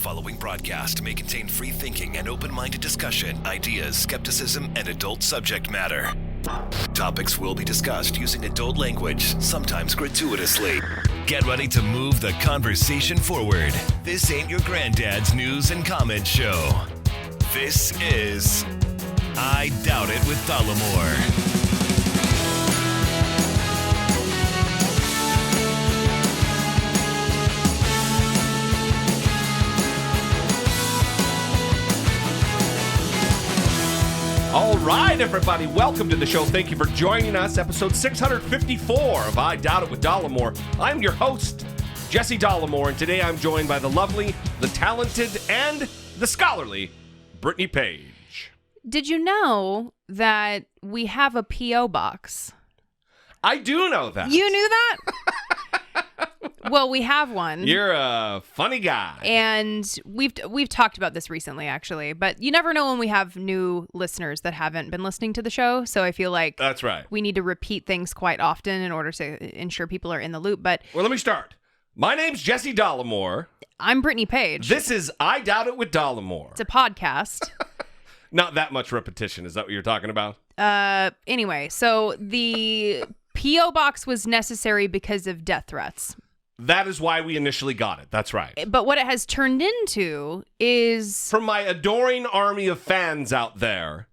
following broadcast may contain free thinking and open-minded discussion, ideas, skepticism, and adult subject matter. Topics will be discussed using adult language, sometimes gratuitously. Get ready to move the conversation forward. This ain't your granddad's news and comment show. This is I Doubt It with Dollemore. All right, everybody, welcome to the show. Thank you for joining us. Episode 654 of I Doubt It with Dollemore. I'm your host, Jesse Dollemore, and today I'm joined by the lovely, the talented, and the scholarly Brittany Page. Did you know that we have a P.O. box? I do know that. You knew that? Well, we have one. You're a funny guy. And we've talked about this recently, actually. But you never know when we have new listeners that haven't been listening to the show. So I feel like that's right. We need to repeat things quite often in order to ensure people are in the loop. But well, let me start. My name's Jesse Dollemore. I'm Brittany Page. This is I Doubt It with Dollemore. It's a podcast. Not that much repetition. Is that what you're talking about? Anyway, so the P.O. box was necessary because of death threats. That is why we initially got it. That's right. But what it has turned into is... from my adoring army of fans out there...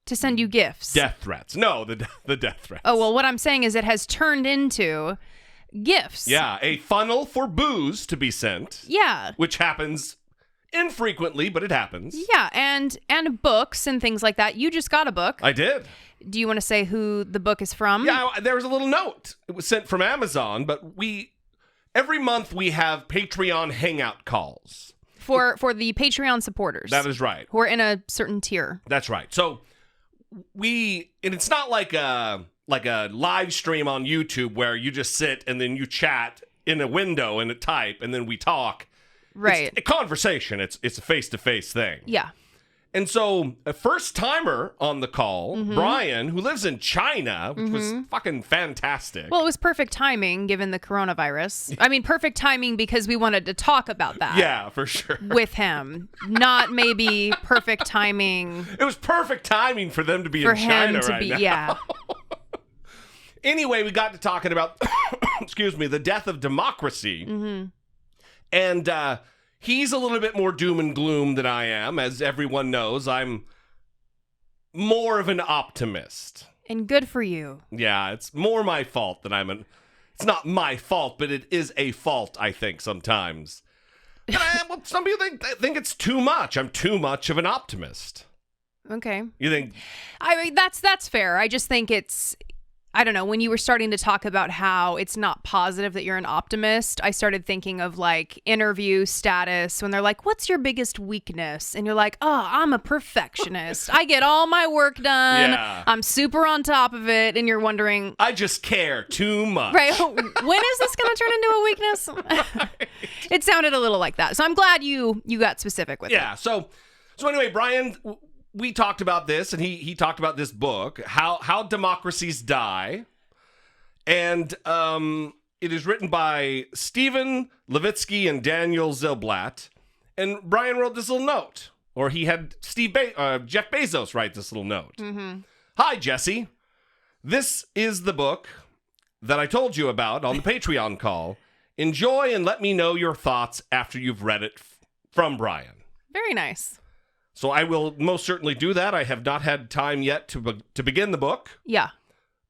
to send you gifts. Death threats. No, the death threats. Oh, well, what I'm saying is it has turned into gifts. Yeah, a funnel for booze to be sent. Yeah. Which happens infrequently, but it happens. Yeah, and books and things like that. You just got a book. I did. Do you want to say who the book is from? Yeah, there was a little note. It was sent from Amazon, but every month we have Patreon hangout calls. For the Patreon supporters. That is right. Who are in a certain tier. That's right. So and it's not like a live stream on YouTube where you just sit and then you chat in a window and type and then we talk. Right. It's a conversation. It's a face-to-face thing. Yeah. And so a first-timer on the call, Brian, who lives in China, which was fucking fantastic. Well, it was perfect timing given the coronavirus. I mean, perfect timing because we wanted to talk about that. Yeah, for sure. With him. Not maybe perfect timing. It was perfect timing for them to be in China right now. Yeah. Anyway, we got to talking about, excuse me, the death of democracy. Mm-hmm. And he's a little bit more doom and gloom than I am. As everyone knows, I'm more of an optimist. And good for you. Yeah, it's more my fault than it's not my fault, but it is a fault, I think, sometimes. Well, some people think it's too much. I'm too much of an optimist. Okay. You think? I mean, that's fair. I just think I don't know, when you were starting to talk about how it's not positive that you're an optimist, I started thinking of like interview status when they're like, what's your biggest weakness? And you're like, oh, I'm a perfectionist. I get all my work done. Yeah. I'm super on top of it. And you're wondering, I just care too much. Right. When is this going to turn into a weakness? Right. It sounded a little like that. So I'm glad you got specific with it. Yeah. So anyway, Brian, we talked about this, and he talked about this book, How Democracies Die, and it is written by Stephen Levitsky and Daniel Zilblatt, and Brian wrote this little note, or he had Jeff Bezos write this little note. Mm-hmm. Hi, Jesse. This is the book that I told you about on the Patreon call. Enjoy and let me know your thoughts after you've read it from Brian. Very nice. So I will most certainly do that. I have not had time yet to begin the book. Yeah.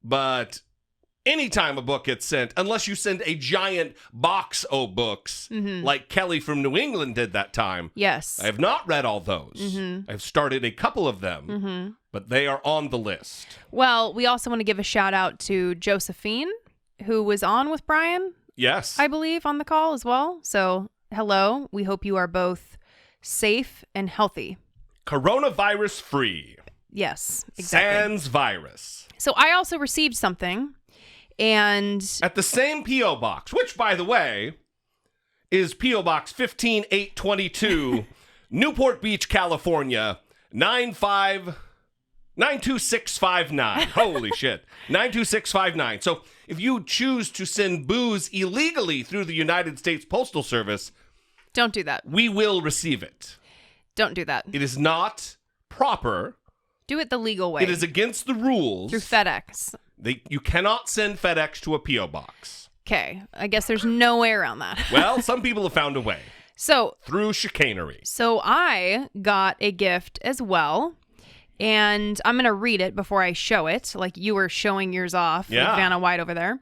But anytime a book gets sent, unless you send a giant box of books, like Kelly from New England did that time. Yes. I have not read all those. Mm-hmm. I've started a couple of them, but they are on the list. Well, we also want to give a shout out to Josephine, who was on with Brian. Yes. I believe on the call as well. So hello. We hope you are both safe and healthy. Coronavirus free. Yes, exactly. Sans virus. So I also received something, and at the same P.O. box, which, by the way, is P.O. Box 15822, Newport Beach, California, 92659. Holy shit. 92659. So if you choose to send booze illegally through the United States Postal Service, Don't do that. we will receive it. Don't do that. It is not proper. Do it the legal way. It is against the rules. Through FedEx. You cannot send FedEx to a P.O. box. Okay. I guess there's no way around that. Well, some people have found a way. So Through chicanery. So I got a gift as well, and I'm going to read it before I show it, like you were showing yours off with Vanna White over there.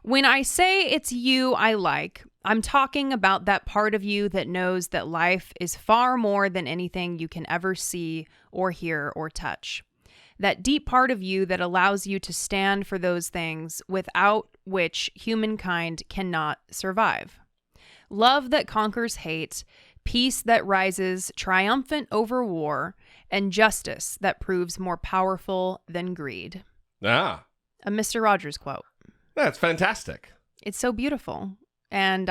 When I say it's you I like, I'm talking about that part of you that knows that life is far more than anything you can ever see or hear or touch. That deep part of you that allows you to stand for those things without which humankind cannot survive. Love that conquers hate, peace that rises triumphant over war, and justice that proves more powerful than greed. Ah, A Mr. Rogers quote. that's fantastic. It's so beautiful. And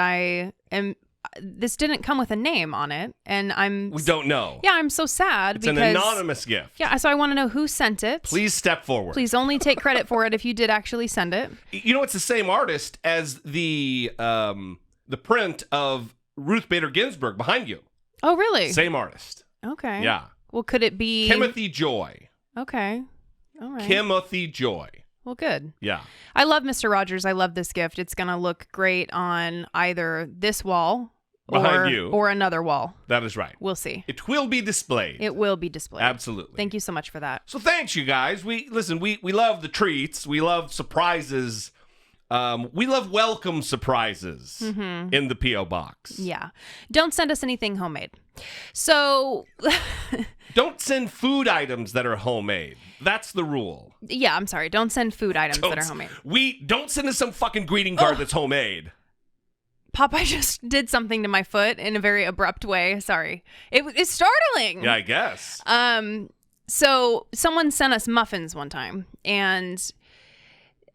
this didn't come with a name on it. And We don't know. Yeah, I'm so sad It's because. an anonymous gift. Yeah, so I want to know who sent it. Please step forward. Please only take credit for it if you did actually send it. You know, it's the same artist as the print of Ruth Bader Ginsburg behind you. Oh, really? Same artist. Okay. Yeah. Well, could it be. Timothy Joy. Okay. All right. Timothy Joy. Well, good. Yeah. I love Mr. Rogers. I love this gift. It's going to look great on either this wall Behind you. or another wall. That is right. We'll see. It will be displayed. It will be displayed. Absolutely. Thank you so much for that. So thanks, you guys. We love the treats. We love surprises. We love welcome surprises in the P.O. box. Yeah. Don't send us anything homemade. So, Don't send food items that are homemade. That's the rule. yeah, I'm sorry. Don't send food items that are homemade. Don't send us some fucking greeting card that's homemade. Pop, I just did something to my foot in a very abrupt way. Sorry. It's startling. Yeah, I guess. So someone sent us muffins one time, and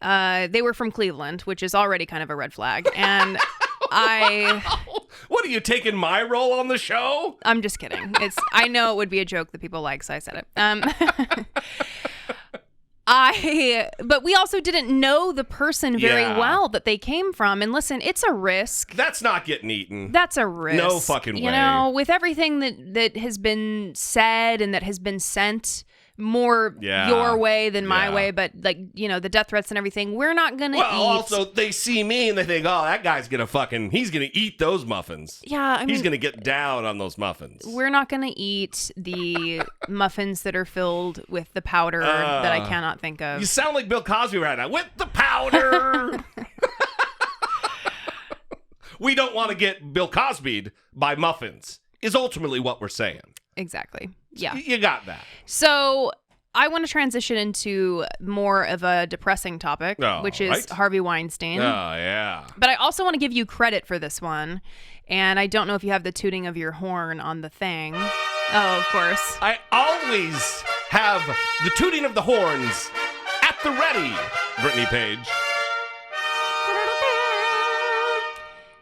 they were from Cleveland, which is already kind of a red flag. And What, are you taking my role on the show? I'm just kidding. I know it would be a joke that people like, so I said it. But we also didn't know the person very well that they came from. And listen, it's a risk. That's not getting eaten. That's a risk. No fucking way. You know, with everything that has been said and that has been sent more your way than my way, but like, you know, the death threats and everything, we're not going to eat. Well, also, they see me and they think, oh, that guy's going to he's going to eat those muffins. Yeah, I mean, he's going to get down on those muffins. We're not going to eat the muffins that are filled with the powder that I cannot think of. You sound like Bill Cosby right now. With the powder! We don't want to get Bill Cosby'd by muffins, is ultimately what we're saying. Exactly. Yeah. You got that. So I want to transition into more of a depressing topic, which is Harvey Weinstein. Oh, yeah. But I also want to give you credit for this one. And I don't know if you have the tooting of your horn on the thing. Oh, of course. I always have the tooting of the horns at the ready, Brittany Page.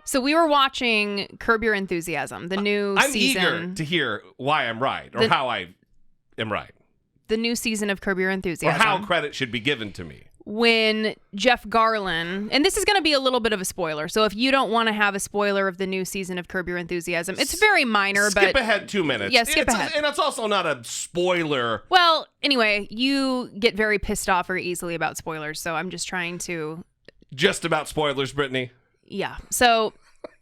So we were watching Curb Your Enthusiasm, the new season. I'm eager to hear why I'm right, or how I am right. The new season of Curb Your Or Enthusiasm. how credit should be given to me. When Jeff Garlin, and this is going to be a little bit of a spoiler, so if you don't want to have a spoiler of the new season of Curb Your Enthusiasm, it's very minor, but... Skip ahead 2 minutes. Yeah, skip ahead. And it's also not a spoiler. Well, anyway, you get very pissed off very easily about spoilers, so I'm just trying to... Just about spoilers, Brittany. Yeah. So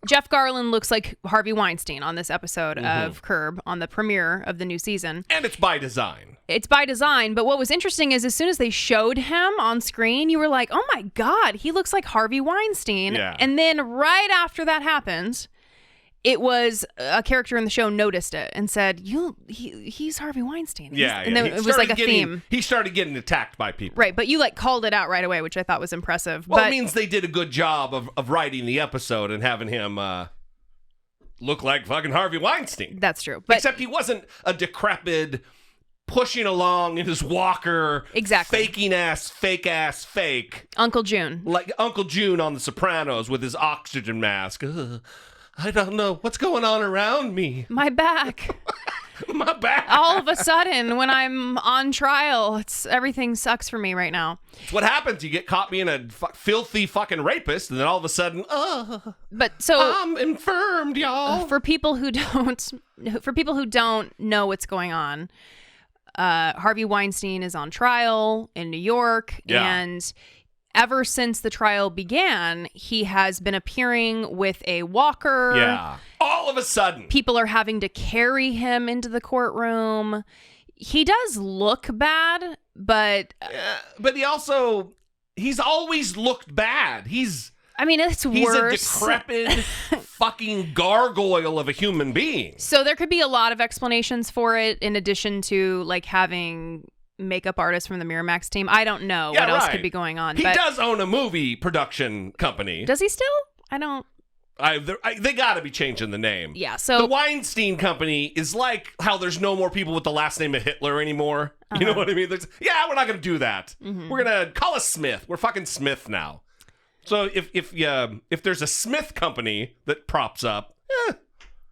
Jeff Garlin looks like Harvey Weinstein on this episode of Curb on the premiere of the new season. And it's by design. It's by design. But what was interesting is as soon as they showed him on screen, you were like, oh my God, he looks like Harvey Weinstein. Yeah. And then right after that happened, it was a character in the show noticed it and said, he's Harvey Weinstein. And then it was like a theme. He started getting attacked by people. Right, but you like called it out right away, which I thought was impressive. Well, but it means they did a good job of writing the episode and having him look like fucking Harvey Weinstein. That's true. But except he wasn't a decrepit, pushing along in his walker, exactly, fake Uncle June. Like Uncle June on The Sopranos with his oxygen mask. I don't know what's going on around me. My back. My bad. All of a sudden, when I'm on trial, everything sucks for me right now. It's what happens. You get caught being a filthy fucking rapist, and then all of a sudden, But so I'm infirmed, y'all. for people who don't know what's going on, Harvey Weinstein is on trial in New York, and ever since the trial began, he has been appearing with a walker. Yeah. All of a sudden. People are having to carry him into the courtroom. He does look bad, but he's always looked bad. He's it's worse. A decrepit fucking gargoyle of a human being. So there could be a lot of explanations for it, in addition to like having makeup artists from the Miramax team. I don't know what else could be going on. He does own a movie production company. Does he still? I don't. They got to be changing the name. Yeah. So the Weinstein Company is like how there's no more people with the last name of Hitler anymore. You know what I mean? We're not going to do that. Mm-hmm. We're going to call us Smith. We're fucking Smith now. So if there's a Smith company that props up,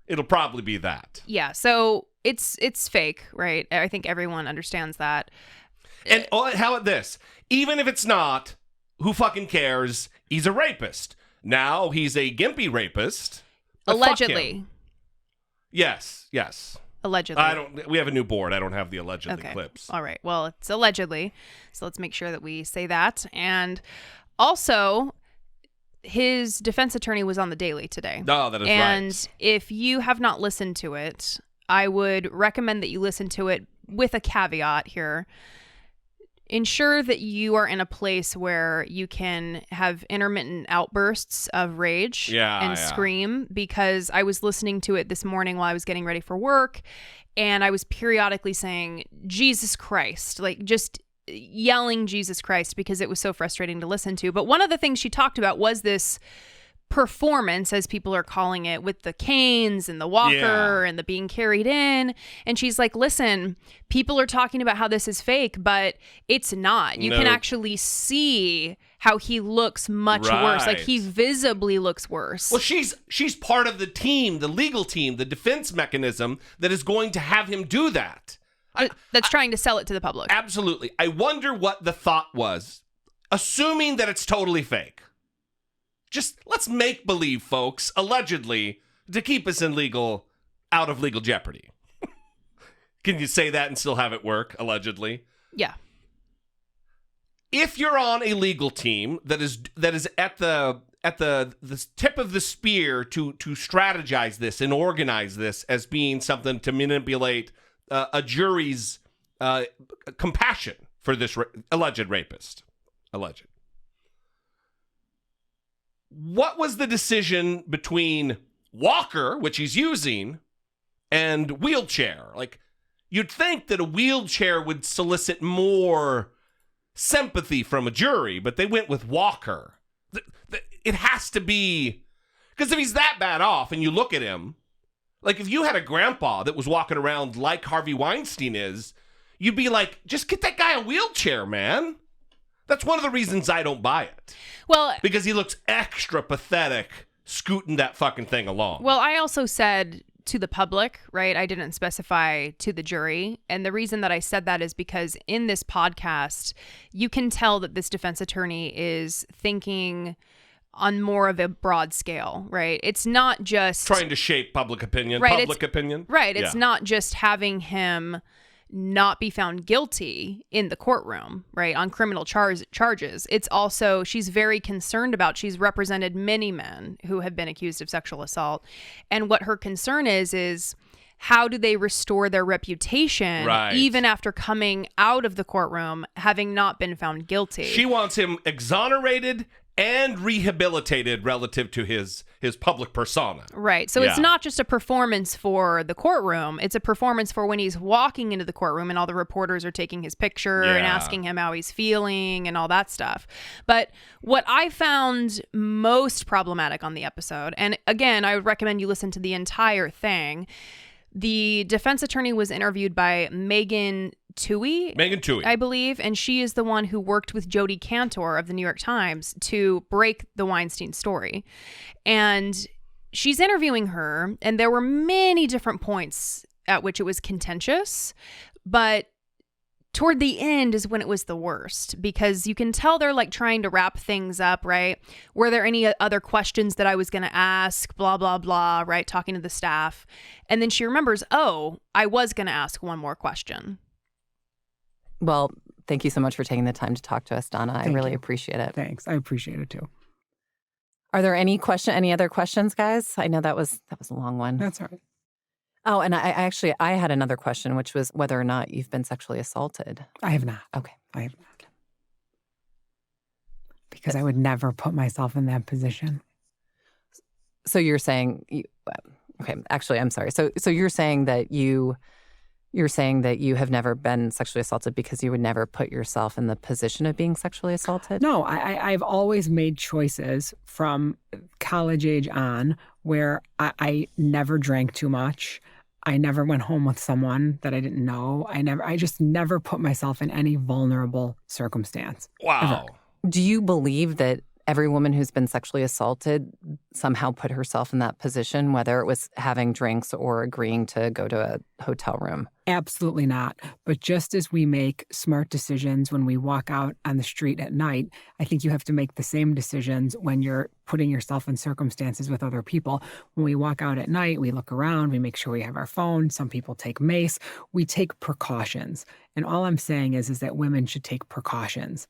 it'll probably be that. Yeah. So it's fake, right? I think everyone understands that. And how about this? Even if it's not, who fucking cares? He's a rapist. Now he's a gimpy rapist. Allegedly. Yes. Allegedly. We have a new board. I don't have the allegedly clips. All right. Well, it's allegedly. So let's make sure that we say that. And also, his defense attorney was on The Daily today. Oh, that is right. And if you have not listened to it, I would recommend that you listen to it with a caveat here. Ensure that you are in a place where you can have intermittent outbursts of rage and scream, because I was listening to it this morning while I was getting ready for work, and I was periodically saying, Jesus Christ, like just yelling Jesus Christ, because it was so frustrating to listen to. But one of the things she talked about was this performance, as people are calling it, with the canes and the walker and the being carried in. And she's like, listen, people are talking about how this is fake, but it's not. You can actually see how he looks much worse. Like, he visibly looks worse. Well, she's part of the team, the legal team, the defense mechanism that is going to have him do that. That's trying to sell it to the public. Absolutely. I wonder what the thought was, assuming that it's totally fake. Just let's make believe, folks, allegedly, to keep us out of legal jeopardy. Can you say that and still have it work, allegedly? Yeah. If you're on a legal team that is at the tip of the spear to strategize this and organize this as being something to manipulate a jury's compassion for this alleged rapist, what was the decision between walker, which he's using, and wheelchair? Like, you'd think that a wheelchair would solicit more sympathy from a jury, but they went with walker. It has to be, because if he's that bad off and you look at him, like if you had a grandpa that was walking around like Harvey Weinstein is, you'd be like, just get that guy a wheelchair, man. That's one of the reasons I don't buy it. Well, because he looks extra pathetic scooting that fucking thing along. Well, I also said to the public, right? I didn't specify to the jury. And the reason that I said that is because in this podcast, you can tell that this defense attorney is thinking on more of a broad scale, right? It's not just trying to shape public opinion, right, opinion. Right. It's not just having him not be found guilty in the courtroom, right, on criminal charges. It's also, she's very concerned about, she's represented many men who have been accused of sexual assault. And what her concern is how do they restore their reputation even after coming out of the courtroom, having not been found guilty? She wants him exonerated and rehabilitated relative to his public persona. Right. So it's not just a performance for the courtroom. It's a performance for when he's walking into the courtroom and all the reporters are taking his picture and asking him how he's feeling and all that stuff. But what I found most problematic on the episode, and again, I would recommend you listen to the entire thing. The defense attorney was interviewed by Megan Twohey, I believe, and she is the one who worked with Jodi Kantor of the New York Times to break the Weinstein story. And she's interviewing her, and there were many different points at which it was contentious, but toward the end is when it was the worst, because you can tell they're like trying to wrap things up, right? Were there any other questions that I was going to ask? Blah, blah, blah, right? Talking to the staff. And then she remembers, oh, I was going to ask one more question. Well, thank you so much for taking the time to talk to us, Donna. I really appreciate it. Thanks. I appreciate it too. Are there any other questions, guys? I know that was a long one. That's all right. Oh, and I had another question, which was whether or not you've been sexually assaulted. I have not. Okay. I have not. Because I would never put myself in that position. So you're saying, okay, actually, I'm sorry. So you're saying that you have never been sexually assaulted because you would never put yourself in the position of being sexually assaulted? No, I've always made choices from college age on where I never drank too much. I never went home with someone that I didn't know. I just never put myself in any vulnerable circumstance. Wow. Ever. Do you believe that every woman who's been sexually assaulted somehow put herself in that position, whether it was having drinks or agreeing to go to a hotel room? Absolutely not. But just as we make smart decisions when we walk out on the street at night, I think you have to make the same decisions when you're putting yourself in circumstances with other people. When we walk out at night, we look around, we make sure we have our phone. Some people take mace. We take precautions. And all I'm saying is that women should take precautions.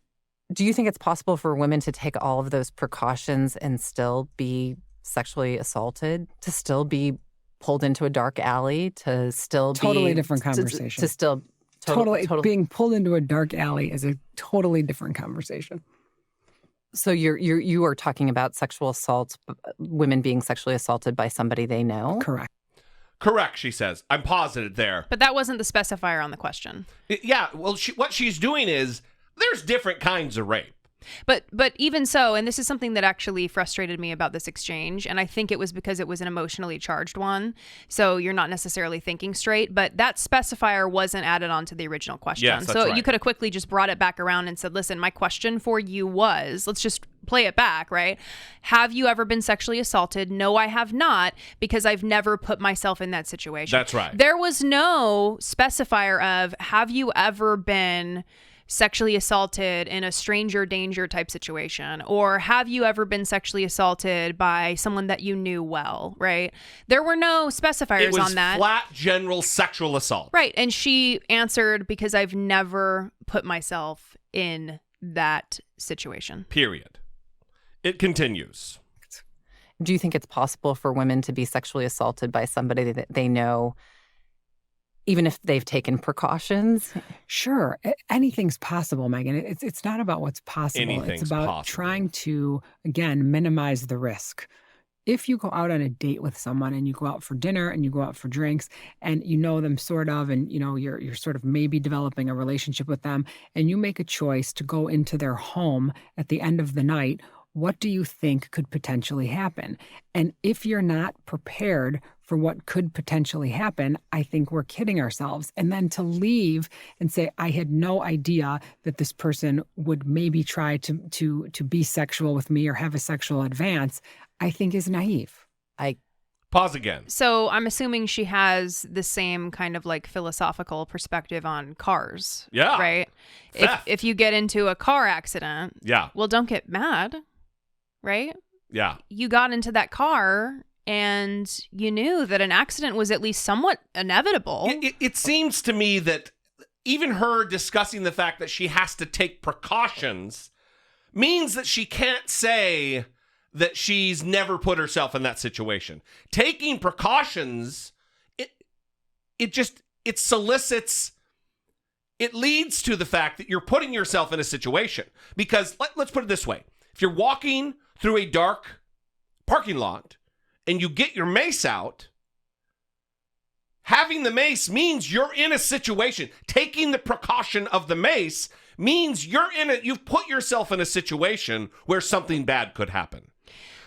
Do you think it's possible for women to take all of those precautions and still be sexually assaulted, to still be pulled into a dark alley, to still totally different conversation. To still totally being pulled into a dark alley is a totally different conversation. So you are talking about sexual assault, women being sexually assaulted by somebody they know? Correct, she says. I'm positive there. But that wasn't the specifier on the question. Yeah, well, what she's doing is there's different kinds of rape. But even so, and this is something that actually frustrated me about this exchange, and I think it was because it was an emotionally charged one, so you're not necessarily thinking straight, but that specifier wasn't added on to the original question. Yes, that's right. You could have quickly just brought it back around and said, listen, my question for you was, let's just play it back, right? Have you ever been sexually assaulted? No, I have not, because I've never put myself in that situation. That's right. There was no specifier of, have you ever been sexually assaulted in a stranger danger type situation, or have you ever been sexually assaulted by someone that you knew well, right? There were no specifiers on that. It was flat general sexual assault. Right. And she answered, because I've never put myself in that situation. Period. It continues. Do you think it's possible for women to be sexually assaulted by somebody that they know, even if they've taken precautions? Sure. Anything's possible, Megan. It's not about what's possible. It's about trying to, again, minimize the risk. If you go out on a date with someone and you go out for dinner and you go out for drinks and you know them sort of, and you're sort of maybe developing a relationship with them, and you make a choice to go into their home at the end of the night, what do you think could potentially happen? And if you're not prepared for what could potentially happen, I think we're kidding ourselves. And then to leave and say, I had no idea that this person would maybe try to be sexual with me or have a sexual advance, I think is naive. Pause again. So I'm assuming she has the same kind of like philosophical perspective on cars. Yeah. Right? If you get into a car accident, yeah, well, don't get mad. Right? Yeah. You got into that car and you knew that an accident was at least somewhat inevitable. It seems to me that even her discussing the fact that she has to take precautions means that she can't say that she's never put herself in that situation. Taking precautions, it solicits, it leads to the fact that you're putting yourself in a situation. Because let's put it this way. If you're walking through a dark parking lot and you get your mace out, having the mace means you're in a situation. Taking the precaution of the mace means you've put yourself in a situation where something bad could happen.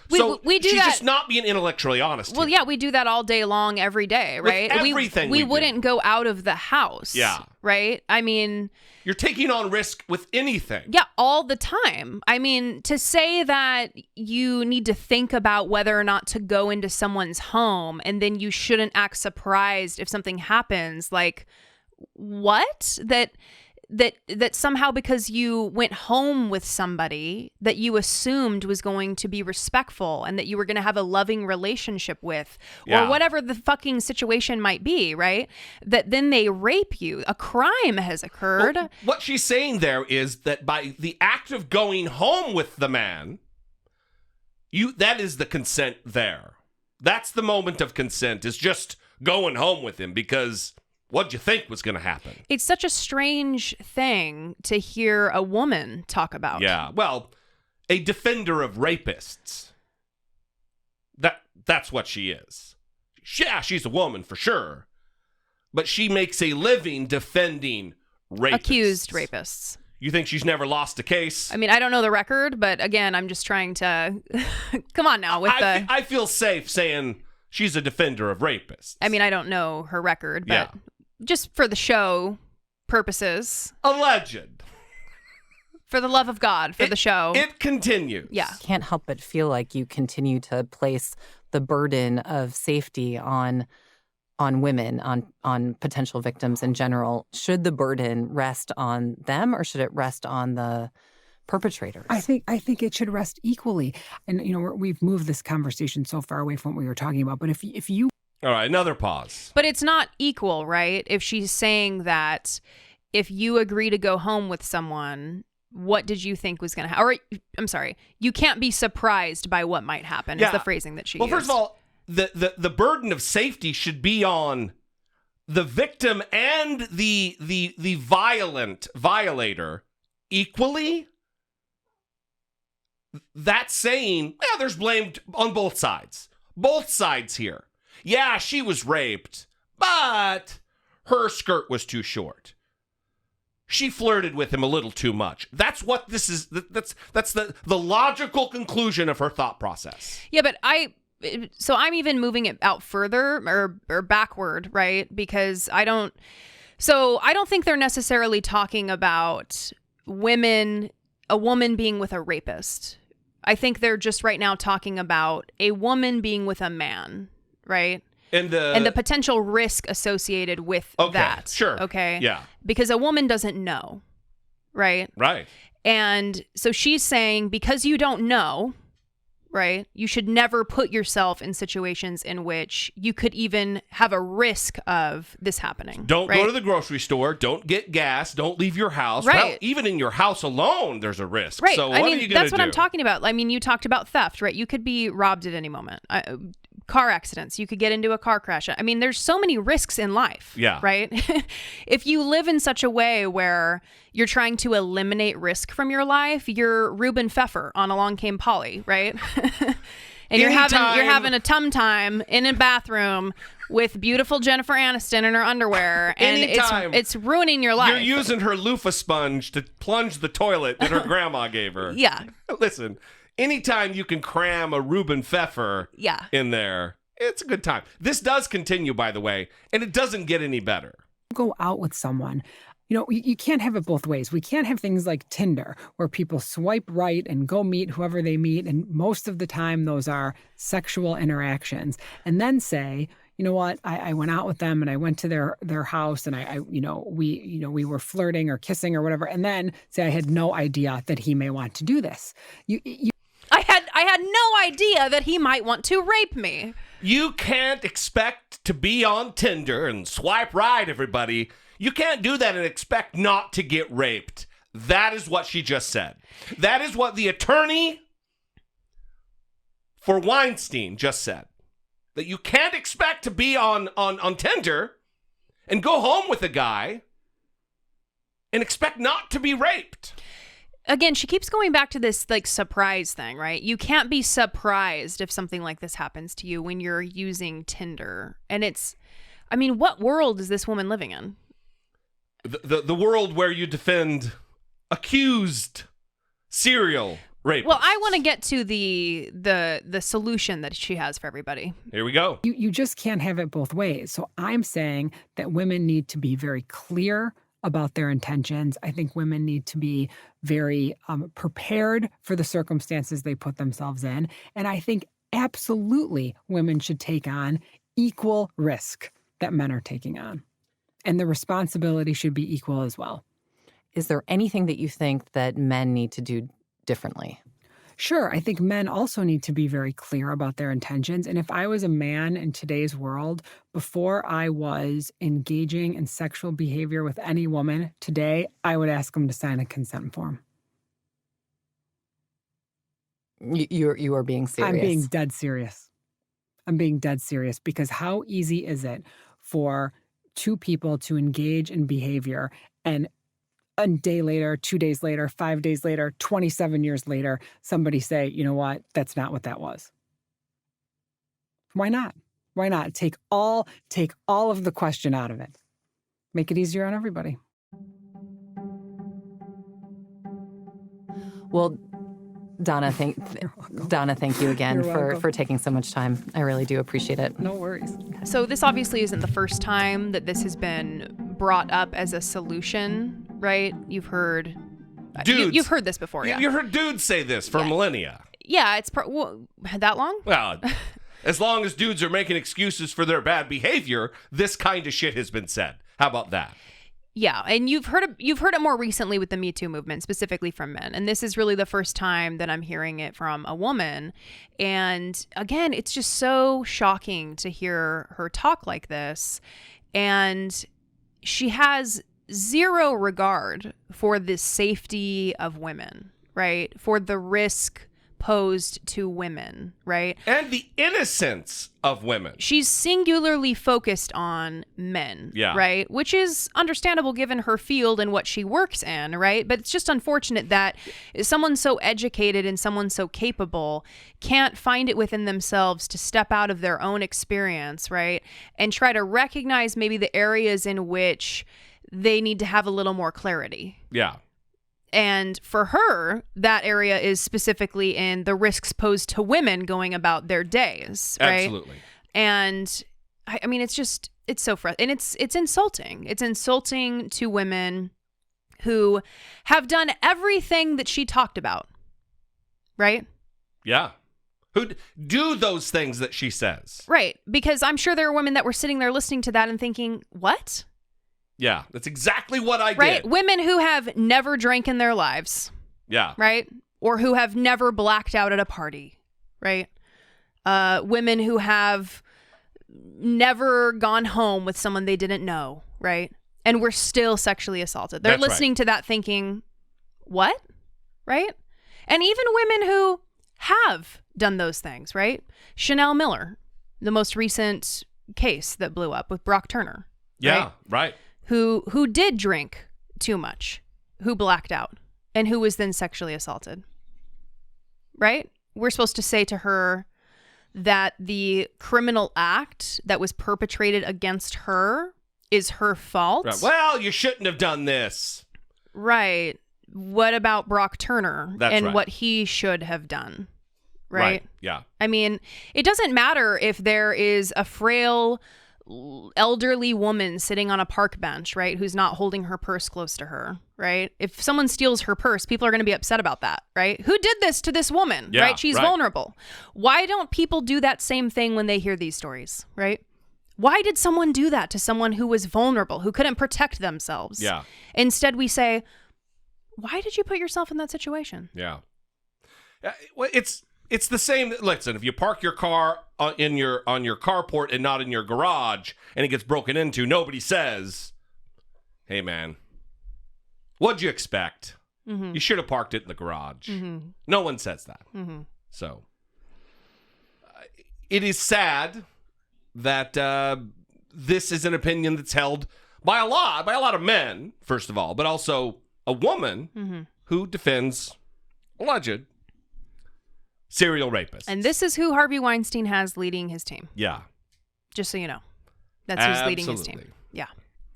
We do she's that. just not being intellectually honest. Well, yeah, we do that all day long, every day, right? With everything we we do. wouldn't go out of the house. Yeah. Right? I mean, you're taking on risk with anything. yeah, all the time. I mean, to say that you need to think about whether or not to go into someone's home and then you shouldn't act surprised if something happens, like, what? That somehow because you went home with somebody that you assumed was going to be respectful and that you were going to have a loving relationship with, or whatever the fucking situation might be, right? That then they rape you. A crime has occurred. Well, what she's saying there is that by the act of going home with the man, that is the consent there. That's the moment of consent, is just going home with him, because what'd you think was going to happen? It's such a strange thing to hear a woman talk about. Yeah, well, a defender of rapists. That's what she is. Yeah, she's a woman for sure, but she makes a living defending rapists. Accused rapists. You think she's never lost a case? I mean, I don't know the record, but again, I'm just trying to come on now with I feel safe saying she's a defender of rapists. I mean, I don't know her record, but just for the show purposes. Alleged. For the love of God, for the show. It continues. Yeah. Can't help but feel like you continue to place the burden of safety on women, on potential victims in general. Should the burden rest on them, or should it rest on the perpetrators? I think it should rest equally. And we've moved this conversation so far away from what we were talking about. But if you all right, another pause. But it's not equal, right? If she's saying that if you agree to go home with someone, what did you think was going to happen? Or, I'm sorry, you can't be surprised by what might happen, is the phrasing that she used. Well, first of all, the burden of safety should be on the victim and the violator equally. That's saying, there's blame on both sides. Both sides here. Yeah, she was raped, but her skirt was too short. She flirted with him a little too much. That's what this is. That's the logical conclusion of her thought process. Yeah, but so I'm even moving it out further or backward, right? Because I don't think they're necessarily talking about a woman being with a rapist. I think they're just right now talking about a woman being with a man, right? And the potential risk associated with that. Sure. Okay. Yeah. Because a woman doesn't know, right? Right. And so she's saying, because you don't know, right, you should never put yourself in situations in which you could even have a risk of this happening. Don't go to the grocery store. Don't get gas. Don't leave your house. Right. Well, even in your house alone, there's a risk. Right. So what are you going to do? That's what I'm talking about. I mean, you talked about theft, right? You could be robbed at any moment. Car accidents. You could get into a car crash. I mean, there's so many risks in life. Yeah. Right? If you live in such a way where you're trying to eliminate risk from your life, you're Reuben Pfeffer on Along Came Polly, right? And you're having a tum time in a bathroom with beautiful Jennifer Aniston in her underwear, and it's ruining your life. You're using her loofah sponge to plunge the toilet that her grandma gave her. Yeah. Listen. Anytime you can cram a Reuben Pfeffer in there, it's a good time. This does continue, by the way, and it doesn't get any better. Go out with someone. You can't have it both ways. We can't have things like Tinder where people swipe right and go meet whoever they meet. And most of the time, those are sexual interactions. And then say, you know what, I went out with them and I went to their house and we were flirting or kissing or whatever. And then say I had no idea that he may want to do this. I had no idea that he might want to rape me. You can't expect to be on Tinder and swipe right, everybody. You can't do that and expect not to get raped. That is what she just said. That is what the attorney for Weinstein just said. That you can't expect to be on Tinder and go home with a guy and expect not to be raped. Again, she keeps going back to this like surprise thing, right? You can't be surprised if something like this happens to you when you're using Tinder. And what world is this woman living in? The world where you defend accused serial rapists. Well, I want to get to the solution that she has for everybody. Here we go. You just can't have it both ways. So I'm saying that women need to be very clear about their intentions. I think women need to be very prepared for the circumstances they put themselves in. And I think absolutely women should take on equal risk that men are taking on. And the responsibility should be equal as well. Is there anything that you think that men need to do differently? Sure. I think men also need to be very clear about their intentions. And if I was a man in today's world, before I was engaging in sexual behavior with any woman today, I would ask them to sign a consent form. You are being serious. I'm being dead serious. I'm being dead serious because how easy is it for two people to engage in behavior and a day later, 2 days later, 5 days later, 27 years later, somebody say, you know what, that's not what that was. Why not? Why not? Take all of the question out of it. Make it easier on everybody. Well, Donna, thank you again for taking so much time. I really do appreciate it. No worries. So this obviously isn't the first time that this has been brought up as a solution, right? You've heard you've heard this before, yeah. You've heard dudes say this for millennia. Yeah, it's that long? Well, as long as dudes are making excuses for their bad behavior, this kind of shit has been said. How about that? Yeah, and you've heard it more recently with the Me Too movement, specifically from men. And this is really the first time that I'm hearing it from a woman. And again, it's just so shocking to hear her talk like this. And she has zero regard for the safety of women, right? For the risk posed to women, right? And the innocence of women. She's singularly focused on men, right? Which is understandable given her field and what she works in, right? But it's just unfortunate that someone so educated and someone so capable can't find it within themselves to step out of their own experience, right? And try to recognize maybe the areas in which they need to have a little more clarity. Yeah. And for her, that area is specifically in the risks posed to women going about their days, right? Absolutely. And I mean, it's so frustrating. And it's insulting. It's insulting to women who have done everything that she talked about, right? Yeah. Who do those things that she says. Right. Because I'm sure there are women that were sitting there listening to that and thinking, what? Yeah, that's exactly what I right? did. Women who have never drank in their lives. Yeah. Right? Or who have never blacked out at a party. Right? Women who have never gone home with someone they didn't know. Right? And were still sexually assaulted. They're listening to that thinking, what? Right? And even women who have done those things. Right? Chanel Miller, the most recent case that blew up with Brock Turner. Yeah, right. Who did drink too much, who blacked out, and who was then sexually assaulted. Right? We're supposed to say to her that the criminal act that was perpetrated against her is her fault. Right. Well, you shouldn't have done this. Right. What about Brock Turner and what he should have done? Right? Yeah. I mean, it doesn't matter if there is a frail elderly woman sitting on a park bench, right, who's not holding her purse close to her, right? If someone steals her purse, people are going to be upset about that, right? Who did this to this woman, right? She's vulnerable. Why don't people do that same thing when they hear these stories, right? Why did someone do that to someone who was vulnerable, who couldn't protect themselves? Yeah. Instead, we say, why did you put yourself in that situation? Yeah. Well, it's the same. Listen, if you park your car on your carport and not in your garage, and it gets broken into, nobody says, "Hey, man, what'd you expect? You should have parked it in the garage." No one says that. So it is sad that this is an opinion that's held by a lot of men, first of all, but also a woman who defends alleged serial rapist. And this is who Harvey Weinstein has leading his team. Yeah. Just so you know. That's who's leading his team. Yeah.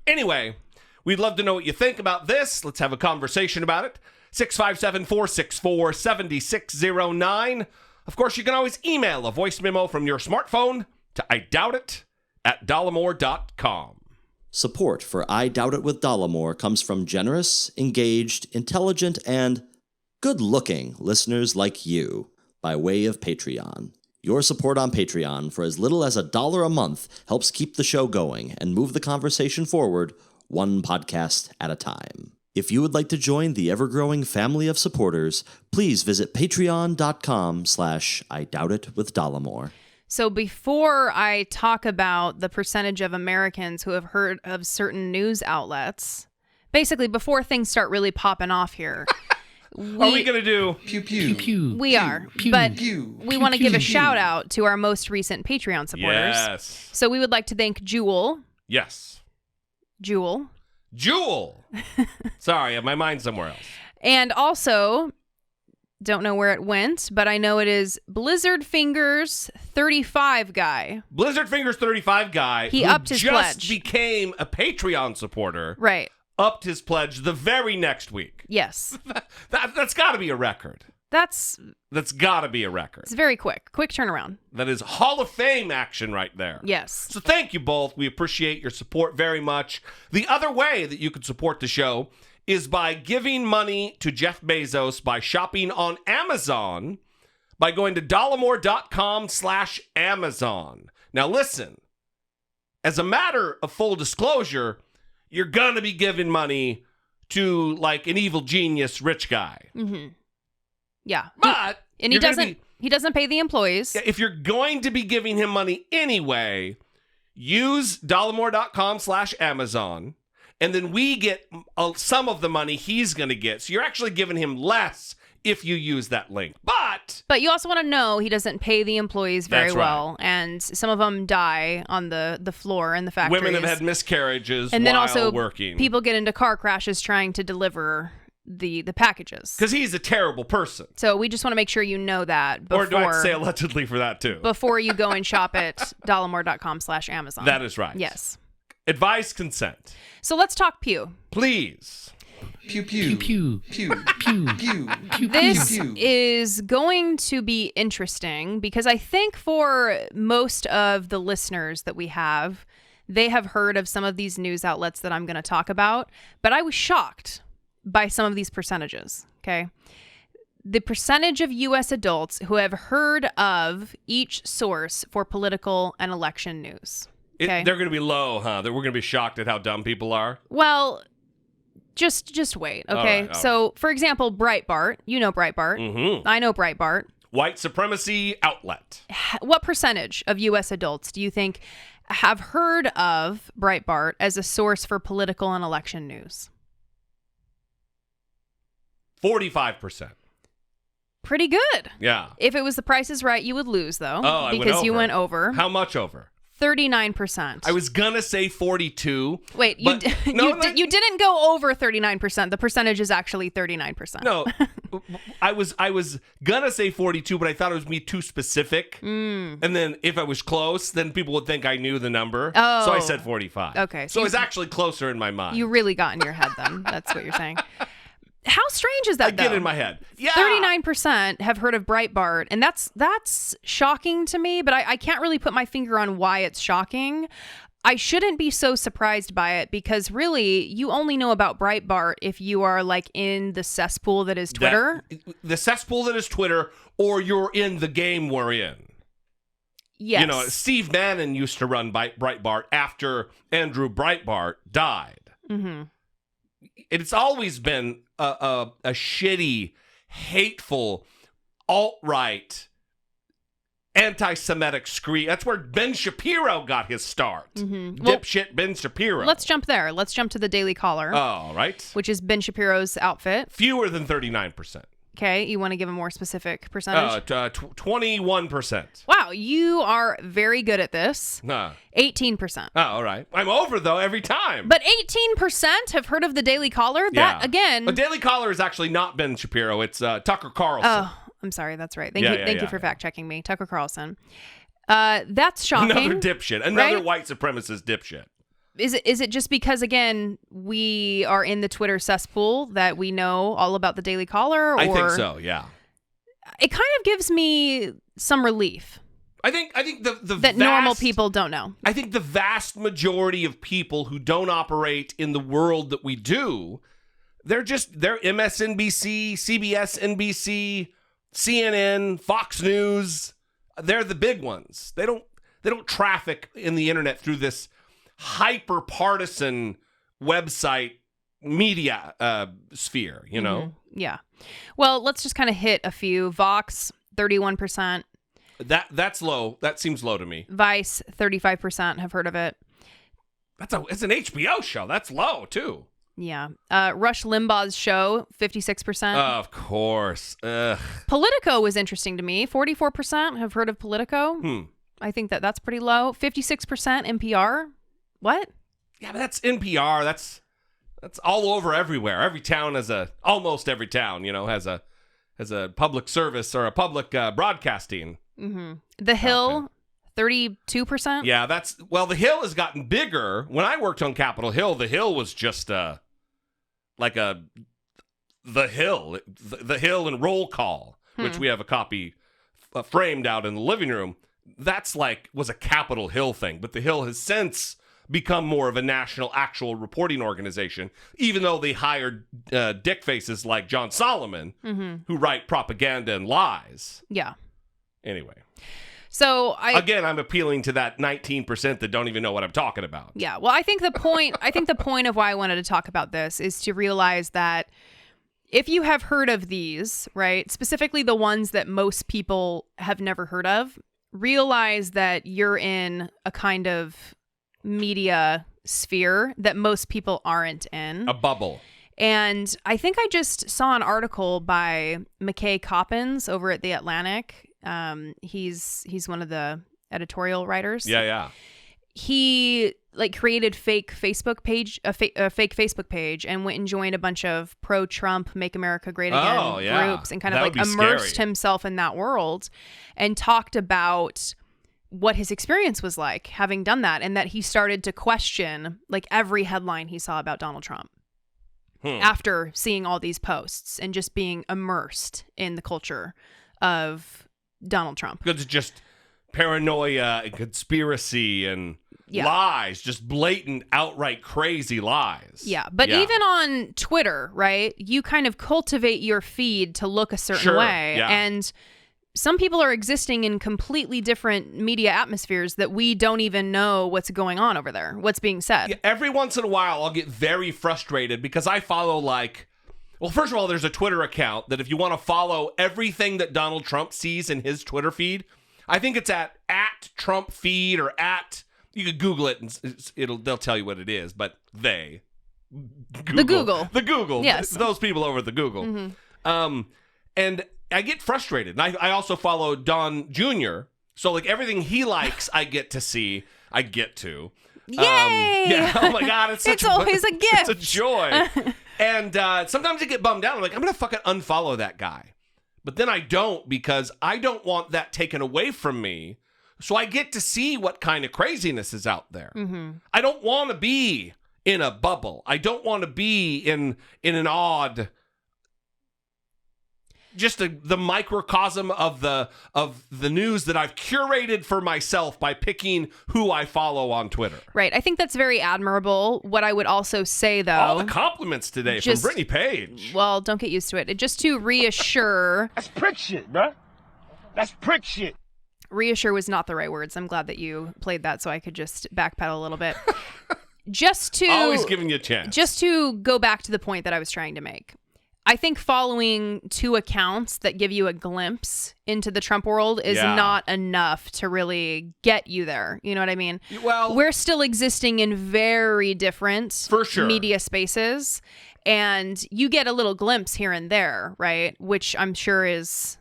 Anyway, we'd love to know what you think about this. Let's have a conversation about it. 657-464-7609. Of course, you can always email a voice memo from your smartphone to idoubt@dollemore.com. Support for I Doubt It with Dollemore comes from generous, engaged, intelligent, and good-looking listeners like you by way of Patreon. Your support on Patreon for as little as $1 a month helps keep the show going and move the conversation forward one podcast at a time. If you would like to join the ever-growing family of supporters, please visit patreon.com/I Doubt It with Dollemore. So before I talk about the percentage of Americans who have heard of certain news outlets, basically before things start really popping off here, are we going to do pew pew? Pew, we pew, are, pew, but pew, we want to give a shout out to our most recent Patreon supporters. Yes. So we would like to thank Jewel. Yes. Jewel. Sorry, my mind's somewhere else. And also, don't know where it went, but I know it is Blizzard Fingers 35 guy. Blizzard Fingers 35 guy. He upped his just pledge. became a Patreon supporter. Right. Upped his pledge the very next week. Yes. That's got to be a record. That's got to be a record. It's very quick turnaround. That is Hall of Fame action right there. Yes. So thank you both. We appreciate your support very much. The other way that you can support the show is by giving money to Jeff Bezos by shopping on Amazon by going to dollemore.com/Amazon. Now listen, as a matter of full disclosure, you're going to be giving money to like an evil genius rich guy. Mm-hmm. Yeah. But he doesn't pay the employees. If you're going to be giving him money anyway, use dollemore.com/Amazon, and then we get some of the money he's going to get. So you're actually giving him less if you use that link. But you also want to know he doesn't pay the employees very That's right. well, and some of them die on the floor in the factories. Women have had miscarriages and then while also working. People get into car crashes trying to deliver the packages. Because he's a terrible person. So we just want to make sure you know that before. Or do I have to say allegedly for that too? Before you go and shop at dollemore.com/Amazon. That is right. Yes. Advise consent. So let's talk Pew. Please. Pew pew pew pew pew pew pew. This is going to be interesting because I think for most of the listeners that we have, they have heard of some of these news outlets that I'm going to talk about, but I was shocked by some of these percentages, okay? The percentage of U.S. adults who have heard of each source for political and election news. Okay? They're going to be low, huh? That we're going to be shocked at how dumb people are? Well, just wait, okay? All right. So, for example, Breitbart. You know Breitbart. Mm-hmm. I know Breitbart. White supremacy outlet. What percentage of U.S. adults do you think have heard of Breitbart as a source for political and election news? 45%. Pretty good. Yeah. If it was The Price is Right, you would lose, though. Oh, I went because over. you went over. How much over? 39%. I was gonna say 42. Wait, you didn't go over 39%. The percentage is actually 39%. No, I was gonna say 42, but I thought it was me too specific. And then if I was close, then people would think I knew the number. Oh. So I said 45. Okay. So it's actually closer in my mind. You really got in your head then. That's what you're saying. How strange is that, I get in my head. Yeah. 39% have heard of Breitbart, and that's shocking to me, but I can't really put my finger on why it's shocking. I shouldn't be so surprised by it because really, you only know about Breitbart if you are like in the cesspool that is Twitter. The cesspool that is Twitter, or you're in the game we're in. Yes. You know, Steve Bannon used to run Breitbart after Andrew Breitbart died. Mm-hmm. It's always been a shitty, hateful, alt-right, anti-Semitic scream. That's where Ben Shapiro got his start. Mm-hmm. Dipshit Ben Shapiro. Let's jump there. Let's jump to the Daily Caller. All right. Which is Ben Shapiro's outfit. Fewer than 39%. Okay, you want to give a more specific percentage? 21%. Wow, you are very good at this. 18%. Oh, all right. I'm over, though, every time. But 18% have heard of the Daily Caller? That, again... The Daily Caller is actually not Ben Shapiro. It's Tucker Carlson. Oh, I'm sorry. That's right. Thank you for fact-checking me. Tucker Carlson. That's shocking. Another dipshit. Another right? white supremacist dipshit. Is it just because, again, we are in the Twitter cesspool that we know all about the Daily Caller? Or I think so, yeah. It kind of gives me some relief. I think the that normal people don't know. I think the vast majority of people who don't operate in the world that we do, they're MSNBC, CBS, NBC, CNN, Fox News. They're the big ones. They don't traffic in the internet through this hyper partisan website media sphere, you know? Mm-hmm. Yeah. Well, let's just kind of hit a few. Vox, 31%. That's low. That seems low to me. Vice, 35% have heard of it. It's an HBO show. That's low too. Yeah. Rush Limbaugh's show, 56%. Of course. Ugh. Politico was interesting to me. 44% have heard of Politico. I think that's pretty low. 56% NPR. What? Yeah, but that's NPR. That's all over everywhere. Every town almost every town, has a public service or a public broadcasting. Mm-hmm. The Hill, 32%. Yeah, the Hill has gotten bigger. When I worked on Capitol Hill, the Hill was just the Hill and Roll Call, which we have a copy framed out in the living room. That's was a Capitol Hill thing, but the Hill has since become more of a national actual reporting organization, even though they hired dick faces like John Solomon, who write propaganda and lies. Yeah. Anyway. So I'm appealing to that 19% that don't even know what I'm talking about. Yeah. Well, I think the point of why I wanted to talk about this is to realize that if you have heard of these, right, specifically the ones that most people have never heard of, realize that you're in a kind of media sphere that most people aren't in. A bubble. And I think I just saw an article by McKay Coppins over at The Atlantic. He's one of the editorial writers. Yeah. He created a fake Facebook page and went and joined a bunch of pro-Trump, Make America Great Again groups and kind of immersed himself in that world and talked about what his experience was like having done that, and that he started to question every headline he saw about Donald Trump after seeing all these posts and just being immersed in the culture of Donald Trump. Because it's just paranoia and conspiracy and lies, just blatant, outright crazy lies. Yeah, but even on Twitter, right, you kind of cultivate your feed to look a certain way. And some people are existing in completely different media atmospheres that we don't even know what's going on over there, what's being said. Yeah, every once in a while, I'll get very frustrated because I follow well, first of all, there's a Twitter account that if you want to follow everything that Donald Trump sees in his Twitter feed, I think it's at Trump feed or you could Google it and they'll tell you what it is, but the Google. Yes. Those people over at the Google. Mm-hmm. And I get frustrated. And I also follow Don Jr. So everything he likes, I get to see. I get to. Yay! Yeah. Oh my God, it's always a gift. It's a joy. And sometimes I get bummed out. I'm like, I'm gonna fucking unfollow that guy. But then I don't, because I don't want that taken away from me. So I get to see what kind of craziness is out there. Mm-hmm. I don't want to be in a bubble. I don't want to be in an odd, just the microcosm of the news that I've curated for myself by picking who I follow on Twitter. Right. I think that's very admirable. What I would also say, though, all the compliments today from Brittany Page. Well, don't get used to it. Just to reassure. That's prick shit, bro. That's prick shit. Reassure was not the right words. I'm glad that you played that so I could just backpedal a little bit. Just to always giving you a chance. Just to go back to the point that I was trying to make. I think following two accounts that give you a glimpse into the Trump world is not enough to really get you there. You know what I mean? Well, we're still existing in very different media spaces, and you get a little glimpse here and there, right? Which I'm sure is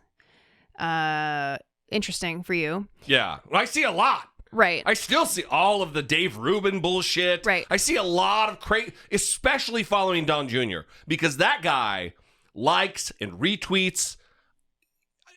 interesting for you. Yeah. I see a lot. Right. I still see all of the Dave Rubin bullshit. Right. I see a lot of crazy, especially following Don Jr., because that guy likes and retweets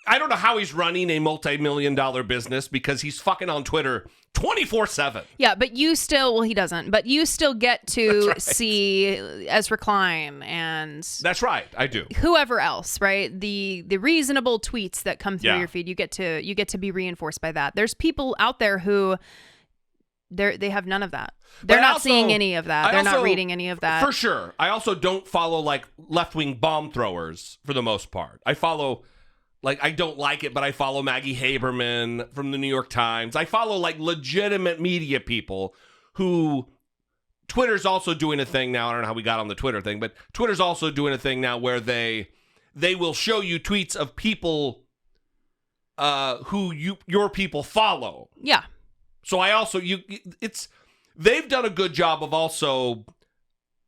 I don't know how he's running a multi-million-dollar business because he's fucking on Twitter 24/7. Yeah, but you still, well, he doesn't, but you still get to see Ezra Klein and That's right, I do. Whoever else, right? The reasonable tweets that come through Yeah. your feed, you get to be reinforced by that. There's people out there who they have none of that. They're But not also- seeing any of that. They're not also- reading any of that. For sure. I also don't follow like left-wing bomb throwers for the most part. I follow I don't like it, but I follow Maggie Haberman from the New York Times. I follow like legitimate media people who Twitter's also doing a thing now. I don't know how we got on the Twitter thing, but Twitter's also doing a thing now where they will show you tweets of people who your people follow. Yeah. So I also they've done a good job of also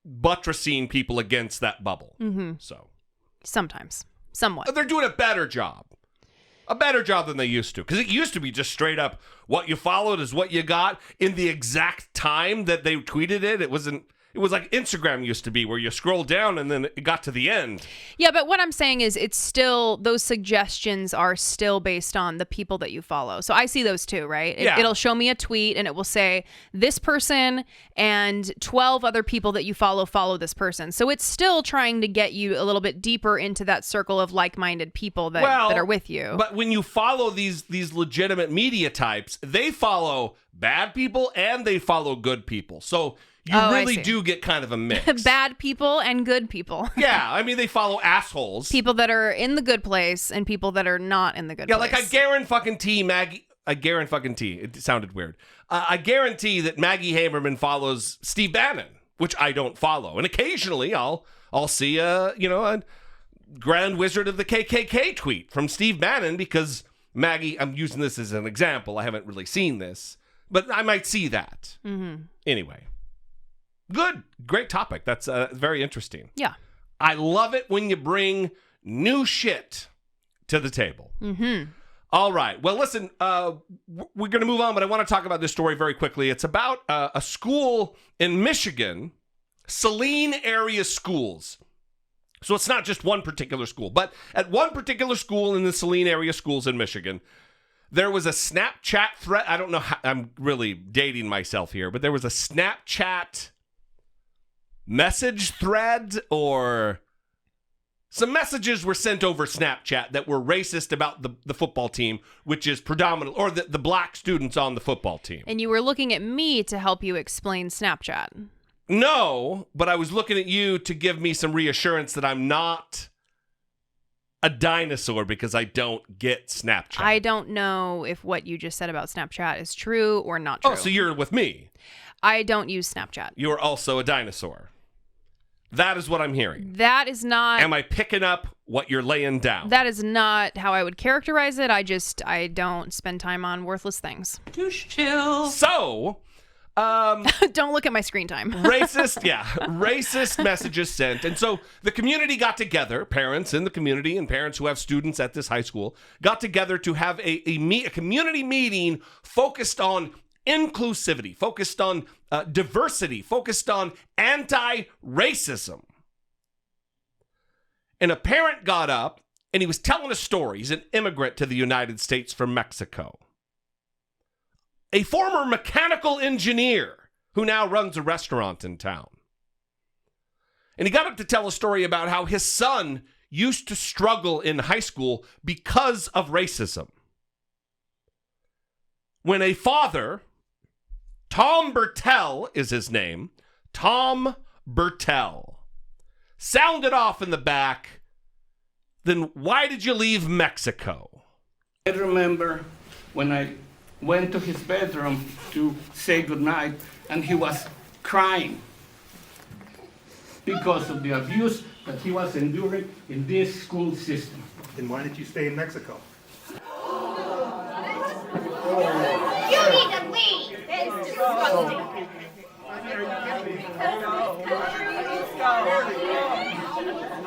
buttressing people against that bubble. Mm-hmm. So Sometimes. Somewhat. they're doing a better job than they used to. Because it used to be just straight up what you followed is what you got in the exact time that they tweeted it. It was like Instagram used to be, where you scroll down and then it got to the end. Yeah, but what I'm saying is it's still, those suggestions are still based on the people that you follow. So I see those too, right? Yeah. It'll show me a tweet and it will say this person and 12 other people that you follow this person. So it's still trying to get you a little bit deeper into that circle of like-minded people that are with you. But when you follow these legitimate media types, they follow bad people and they follow good people. So you really do get kind of a mix. Bad people and good people. Yeah, I mean, they follow assholes. People that are in the good place and people that are not in the good place. Yeah, like I guarantee Maggie. I guarantee it sounded weird. I guarantee that Maggie Haberman follows Steve Bannon, which I don't follow, and occasionally I'll see a Grand Wizard of the KKK tweet from Steve Bannon because Maggie. I'm using this as an example. I haven't really seen this, but I might see that. Mm-hmm. Anyway. Good. Great topic. That's very interesting. Yeah. I love it when you bring new shit to the table. Mm-hmm. All right. Well, listen, we're going to move on, but I want to talk about this story very quickly. It's about a school in Michigan, Saline Area Schools. So it's not just one particular school, but at one particular school in the Saline Area Schools in Michigan, there was a Snapchat thread. I don't know how, I'm really dating myself here, but there was a Snapchat message thread, or some messages were sent over Snapchat that were racist about the football team, which is predominant, or the black students on the football team. And you were looking at me to help you explain Snapchat. No, but I was looking at you to give me some reassurance that I'm not a dinosaur because I don't get Snapchat. I don't know if what you just said about Snapchat is true or not true. Oh, so you're with me. I don't use Snapchat. You're also a dinosaur. That is what I'm hearing. That is not... Am I picking up what you're laying down? That is not how I would characterize it. I don't spend time on worthless things. Just chill. So, don't look at my screen time. racist messages sent. And so the community got together, parents in the community and parents who have students at this high school, got together to have a community meeting focused on inclusivity, focused on diversity, focused on anti-racism. And a parent got up and he was telling a story. He's an immigrant to the United States from Mexico. A former mechanical engineer who now runs a restaurant in town. And he got up to tell a story about how his son used to struggle in high school because of racism. When a father, Tom Bertel is his name, Tom Bertel, sounded off in the back, then why did you leave Mexico? I remember when I went to his bedroom to say goodnight, and he was crying because of the abuse that he was enduring in this school system. Then why did you stay in Mexico? You need to leave. It's disgusting.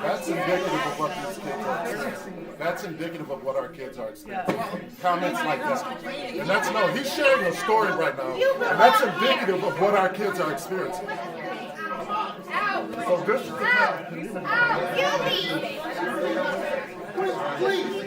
That's indicative of what these kids are experiencing. That's indicative of what our kids are experiencing. Comments like this. And that's, no, he's sharing a story right now. And that's indicative of what our kids are experiencing. So this is the time. You leave. Please.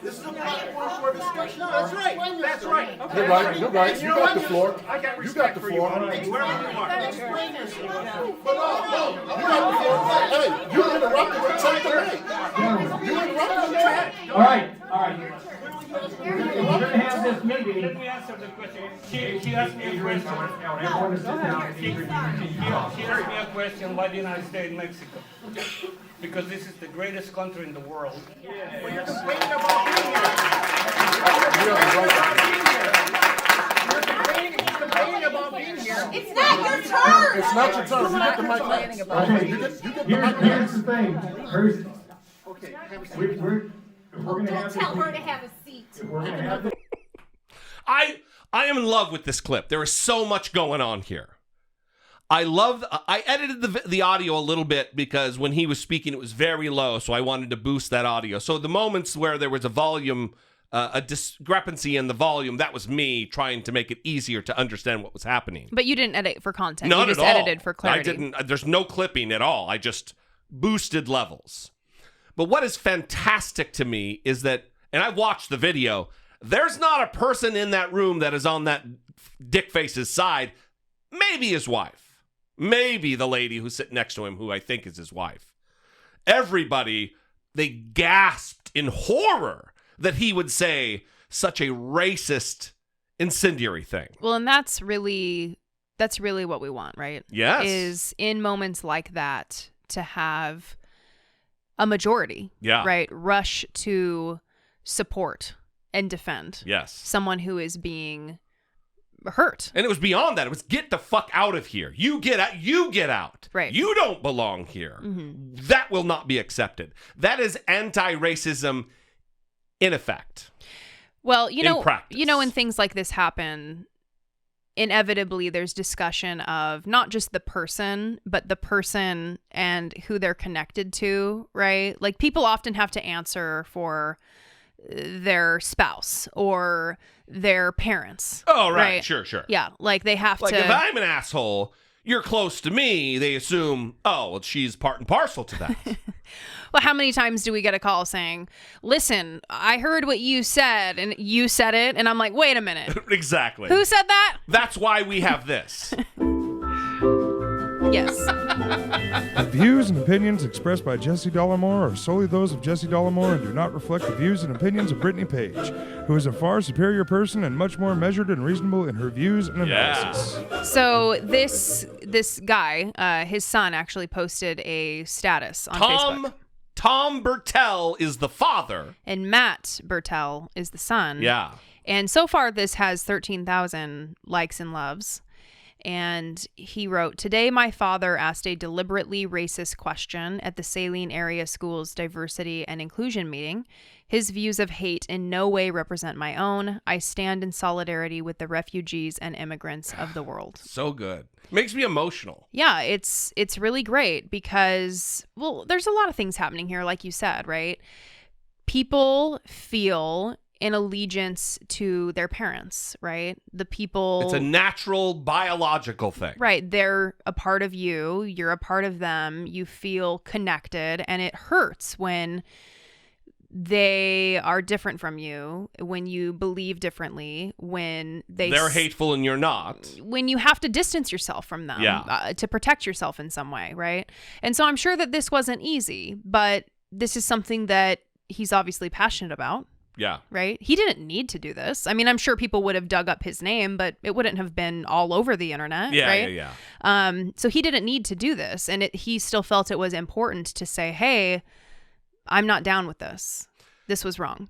This is a platform for discussion. No, that's right. That's right. Okay. You're right. You're right. You got the floor. I got You got the floor. Explain yourself. But no, you got the floor. Hey, you interrupted the take the mic. You interrupted the take. All right. We're going to have this meeting. Let me answer the question. She asked me a question. She asked me a question, why didn't I stay in Mexico? Because this is the greatest country in the world. Well, you're complaining about being here. You're complaining about being here. It's not your turn. It's not your turn. You get the mic next. Okay, You get the mic here's next. the thing. Okay, have a seat. We're going to Don't have tell this her to have a seat. We're going to have this. I am in love with this clip. There is so much going on here. I edited the audio a little bit because when he was speaking, it was very low, so I wanted to boost that audio. So the moments where there was a volume, a discrepancy in the volume, that was me trying to make it easier to understand what was happening. But you didn't edit for content. Not you just at all. edited for clarity. I didn't. There's no clipping at all. I just boosted levels. But what is fantastic to me is that, and I watched the video, there's not a person in that room that is on that dickface's side. Maybe his wife. Maybe the lady who's sitting next to him, who I think is his wife. Everybody, they gasped in horror that he would say such a racist, incendiary thing. Well, and that's really what we want, right? Yes. Is in moments like that to have a majority, right, rush to support and defend someone who is being hurt. And it was beyond that. It was get the fuck out of here. You get out. You get out. Right. You don't belong here. Mm-hmm. That will not be accepted. That is anti-racism in effect. Well, you know, practice. When things like this happen, inevitably there's discussion of not just the person, but the person and who they're connected to, right? Like people often have to answer for their spouse or their parents. Oh, right. Sure. Yeah, like they have like to. If I'm an asshole, you're close to me, they assume, oh, well, she's part and parcel to that. Well, how many times do we get a call saying, listen, I heard what you said and you said it. And I'm like, wait a minute. Exactly. Who said that? That's why we have this. Yes. The views and opinions expressed by Jesse Dollemore are solely those of Jesse Dollemore and do not reflect the views and opinions of Brittany Page, who is a far superior person and much more measured and reasonable in her views and analysis. So this guy, his son actually posted a status on Facebook. Tom Bertel is the father. And Matt Bertel is the son. Yeah. And so far, this has 13,000 likes and loves. And he wrote, today my father asked a deliberately racist question at the Saline Area Schools Diversity and Inclusion meeting. His views of hate in no way represent my own. I stand in solidarity with the refugees and immigrants of the world. So good. Makes me emotional. Yeah, it's really great because, well, there's a lot of things happening here, like you said, right? People feel an allegiance to their parents, right? The people... It's a natural biological thing. Right. They're a part of you. You're a part of them. You feel connected. And it hurts when they are different from you, when you believe differently, when they're hateful and you're not. When you have to distance yourself from them to protect yourself in some way, right? And so I'm sure that this wasn't easy, but this is something that he's obviously passionate about. Yeah. Right? He didn't need to do this. I mean, I'm sure people would have dug up his name, but it wouldn't have been all over the internet, right? Yeah. So he didn't need to do this. And he still felt it was important to say, hey, I'm not down with this. This was wrong.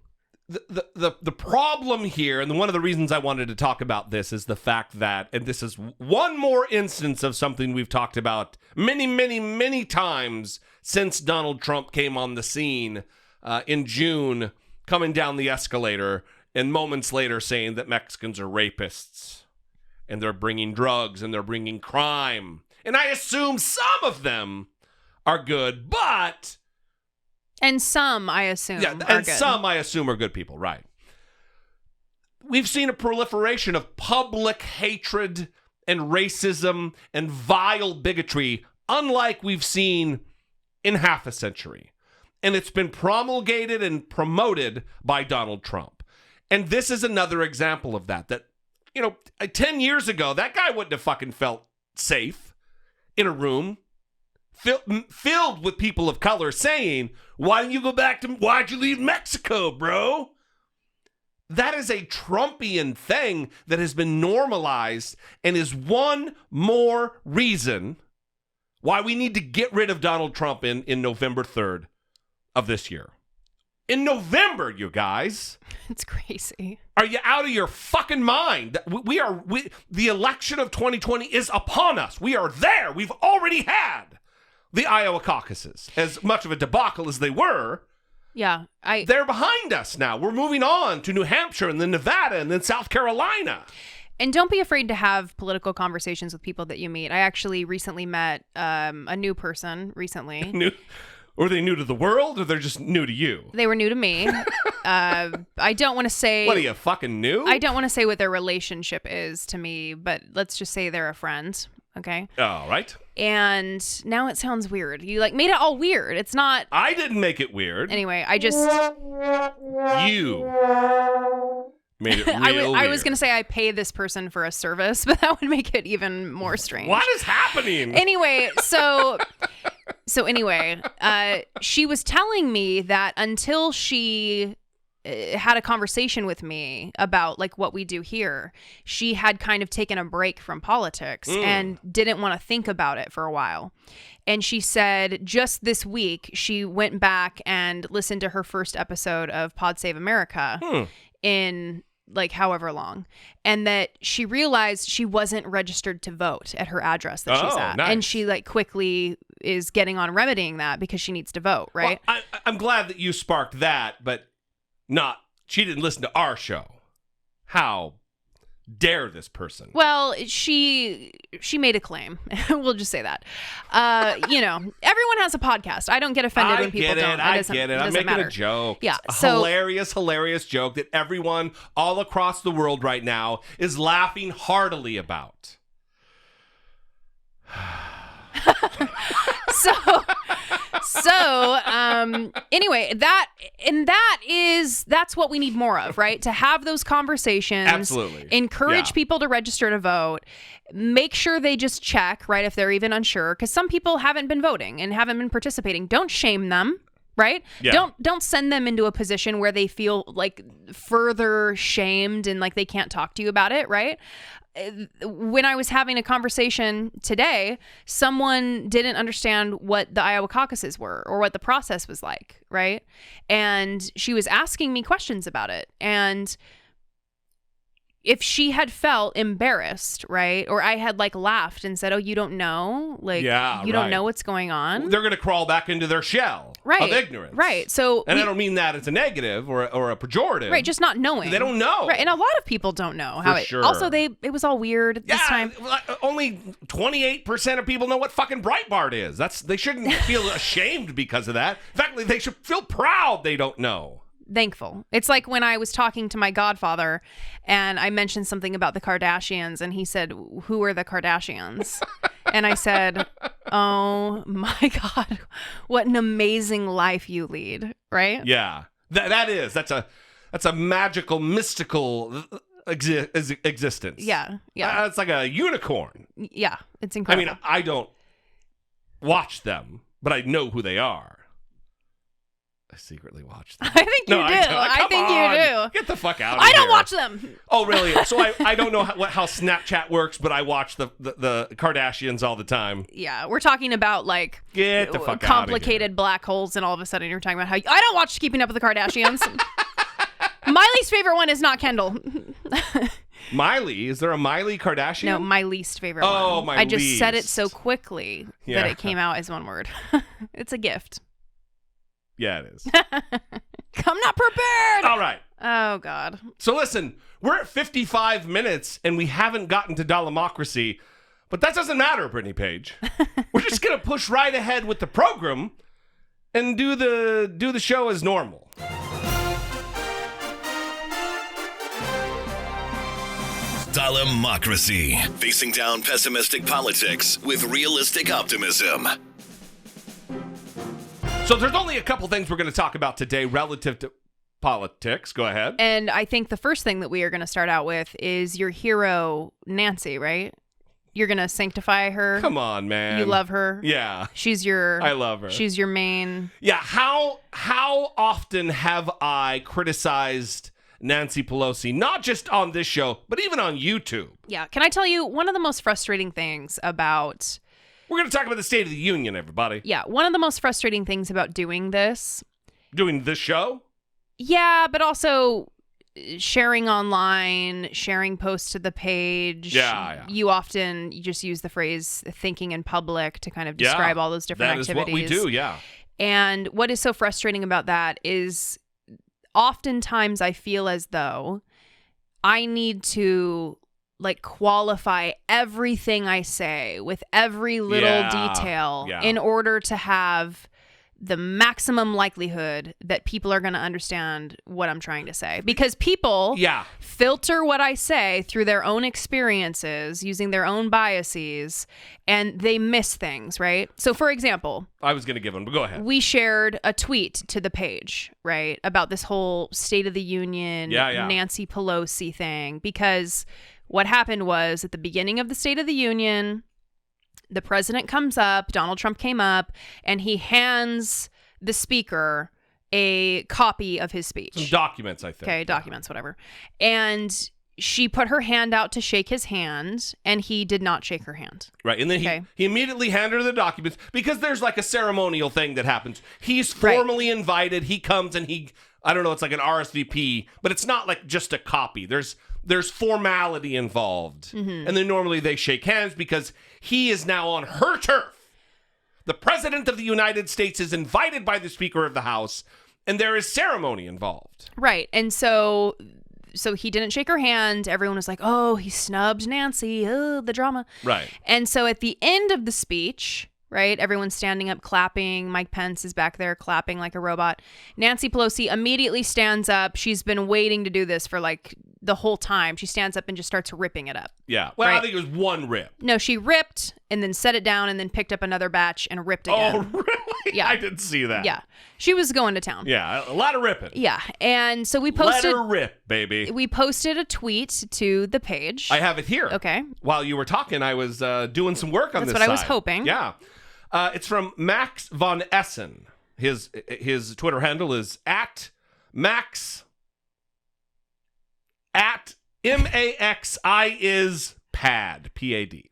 The problem here, and one of the reasons I wanted to talk about this is the fact that, and this is one more instance of something we've talked about many, many, many times since Donald Trump came on the scene in June, coming down the escalator and moments later saying that Mexicans are rapists and they're bringing drugs and they're bringing crime. And I assume some of them are good, but... And some, I assume, are good. Some, I assume, are good people, right. We've seen a proliferation of public hatred and racism and vile bigotry, unlike we've seen in half a century. And it's been promulgated and promoted by Donald Trump. And this is another example of that. That, 10 years ago, that guy wouldn't have fucking felt safe in a room filled with people of color saying, why'd you leave Mexico, bro? That is a Trumpian thing that has been normalized and is one more reason why we need to get rid of Donald Trump in November 3rd of this year. In November, you guys. It's crazy. Are you out of your fucking mind? The election of 2020 is upon us. We are there. We've already had the Iowa caucuses. As much of a debacle as they were, yeah, they're behind us now. We're moving on to New Hampshire and then Nevada and then South Carolina. And don't be afraid to have political conversations with people that you meet. I actually recently met a new person recently. Or they new to the world, or they're just new to you? They were new to me. I don't want to say... What, are you fucking new? I don't want to say what their relationship is to me, but let's just say they're a friend, okay? All right. And now it sounds weird. You, made it all weird. It's not... I didn't make it weird. Anyway, I just... You made it real weird. I was going to say I pay this person for a service, but that would make it even more strange. What is happening? Anyway, she was telling me that until she had a conversation with me about what we do here, she had kind of taken a break from politics and didn't want to think about it for a while. And she said just this week, she went back and listened to her first episode of Pod Save America in however long, and that she realized she wasn't registered to vote at her address that she's at. Nice. And she quickly is getting on remedying that because she needs to vote, right? Well, I'm glad that you sparked that, but she didn't listen to our show. How dare this person? Well, she made a claim. We'll just say that. Everyone has a podcast. I don't get offended when people don't. I get it. I'm making a joke. Yeah. It's a hilarious joke that everyone all across the world right now is laughing heartily about. Anyway, that's what we need more of, right? To have those conversations. Absolutely. Encourage people to register to vote. Make sure they just check, right, if they're even unsure, because some people haven't been voting and haven't been participating. Don't shame them, right? Yeah. Don't send them into a position where they feel further shamed and they can't talk to you about it, right? When I was having a conversation today, someone didn't understand what the Iowa caucuses were or what the process was like, right? And she was asking me questions about it. And if she had felt embarrassed, right? Or I had laughed and said, oh, you don't know? You don't know what's going on? They're going to crawl back into their shell of ignorance. Right. So, and I don't mean that as a negative or a pejorative. Right, just not knowing. They don't know. Right, and a lot of people don't know how sure. Also, it was all weird this time. Only 28% of people know what fucking Breitbart is. They shouldn't feel ashamed because of that. In fact, they should feel proud they don't know. Thankful. It's like when I was talking to my godfather and I mentioned something about the Kardashians and he said, who are the Kardashians? And I said, oh my God, what an amazing life you lead, right? Yeah, that's a magical, mystical existence. Yeah. It's like a unicorn. Yeah, it's incredible. I mean, I don't watch them, but I know who they are. I secretly watch them. I think you do. I think you do. Get the fuck out of here. I don't watch them. Oh, really? So I don't know how Snapchat works, but I watch the Kardashians all the time. Yeah, we're talking about get the fuck complicated black holes, and all of a sudden you're talking about how I don't watch Keeping Up with the Kardashians. My least favorite one is not Kendall. Miley? Is there a Miley Kardashian? No, my least favorite one. Oh, my I just least. said it so quickly that it came out as one word. It's a gift. Yeah, it is. I'm not prepared. All right. Oh, God. So listen, we're at 55 minutes and we haven't gotten to Dollemocracy, but that doesn't matter, Brittany Page. We're just going to push right ahead with the program and do the show as normal. Dollemocracy. Facing down pessimistic politics with realistic optimism. So there's only a couple things we're going to talk about today relative to politics. Go ahead. And I think the first thing that we are going to start out with is your hero, Nancy, right? You're going to sanctify her. Come on, man. You love her. Yeah. I love her. She's your main. Yeah. How often have I criticized Nancy Pelosi, not just on this show, but even on YouTube? Yeah. Can I tell you one of the most frustrating things about... We're going to talk about the State of the Union, everybody. Yeah. One of the most frustrating things about doing this. Doing this show? Yeah, but also sharing online, sharing posts to the page. Yeah. You just use the phrase thinking in public to kind of describe all those different activities. That is what we do, yeah. And what is so frustrating about that is oftentimes I feel as though I need to qualify everything I say with every little detail in order to have the maximum likelihood that people are going to understand what I'm trying to say. Because people filter what I say through their own experiences, using their own biases, and they miss things, right? So, for example... I was going to give one, but go ahead. We shared a tweet to the page, right, about this whole State of the Union, Nancy Pelosi thing, because... What happened was at the beginning of the State of the Union, the president comes up, Donald Trump came up, and he hands the speaker a copy of his speech. Some documents, I think. Okay, documents, whatever. And she put her hand out to shake his hand, and he did not shake her hand. Right, and then he immediately handed her the documents because there's a ceremonial thing that happens. He's formally invited. He comes and I don't know, it's like an RSVP, but it's not just a copy. There's formality involved. Mm-hmm. And then normally they shake hands because he is now on her turf. The president of the United States is invited by the Speaker of the House, and there is ceremony involved. Right. And so he didn't shake her hand. Everyone was like, oh, he snubbed Nancy. Oh, the drama. Right. And so at the end of the speech... Right? Everyone's standing up, clapping. Mike Pence is back there clapping like a robot. Nancy Pelosi immediately stands up. She's been waiting to do this for the whole time. She stands up and just starts ripping it up. Yeah. Well, right? I think it was one rip. No, she ripped and then set it down and then picked up another batch and ripped again. Oh, really? Yeah. I didn't see that. Yeah. She was going to town. Yeah. A lot of ripping. Yeah. And so we posted... Let her rip, baby. We posted a tweet to the page. I have it here. Okay. While you were talking, I was doing some work on this That's what I was hoping. Yeah. It's from Max von Essen. His Twitter handle is @Max @MAXI is PAD, P-A-D.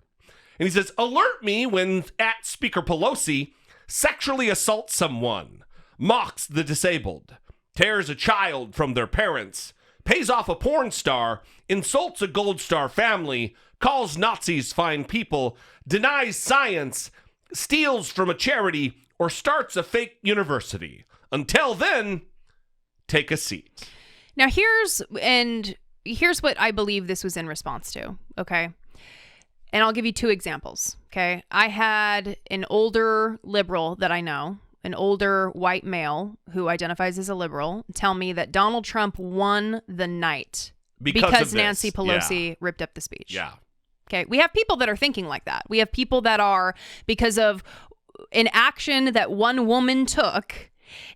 And he says, alert me when @Speaker Pelosi sexually assaults someone, mocks the disabled, tears a child from their parents, pays off a porn star, insults a Gold Star family, calls Nazis fine people, denies science, steals from a charity, or starts a fake university. Until then, take a seat. Now here's what I believe this was in response to, okay? And I'll give you two examples, okay? I had an older liberal that I know, an older white male who identifies as a liberal, tell me that Donald Trump won the night because Nancy Pelosi ripped up the speech. Yeah. Okay, we have people that are thinking like that. We have people that are, because of an action that one woman took,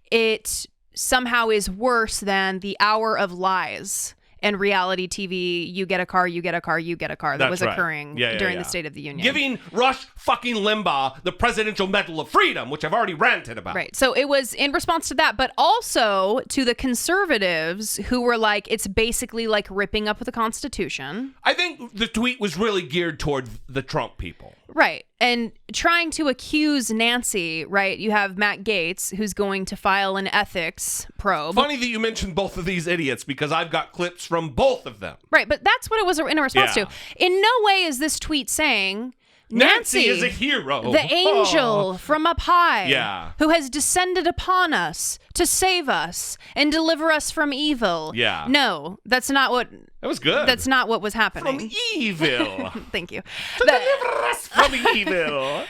it somehow is worse than the hour of lies and reality TV, you get a car, you get a car, you get a car that was occurring during the State of the Union. Giving Rush fucking Limbaugh the Presidential Medal of Freedom, which I've already ranted about. Right. So it was in response to that, but also to the conservatives who were like, it's basically like ripping up the Constitution. I think the tweet was really geared toward the Trump people. Right. And trying to accuse Nancy, right? You have Matt Gaetz, who's going to file an ethics probe. Funny that you mentioned both of these idiots because I've got clips from both of them. Right, but that's what it was in response to. In no way is this tweet saying Nancy is a hero. The angel from up high who has descended upon us to save us and deliver us from evil. Yeah. No, that's not what... That was good. That's not what was happening. From evil. Thank you. To deliver us from evil.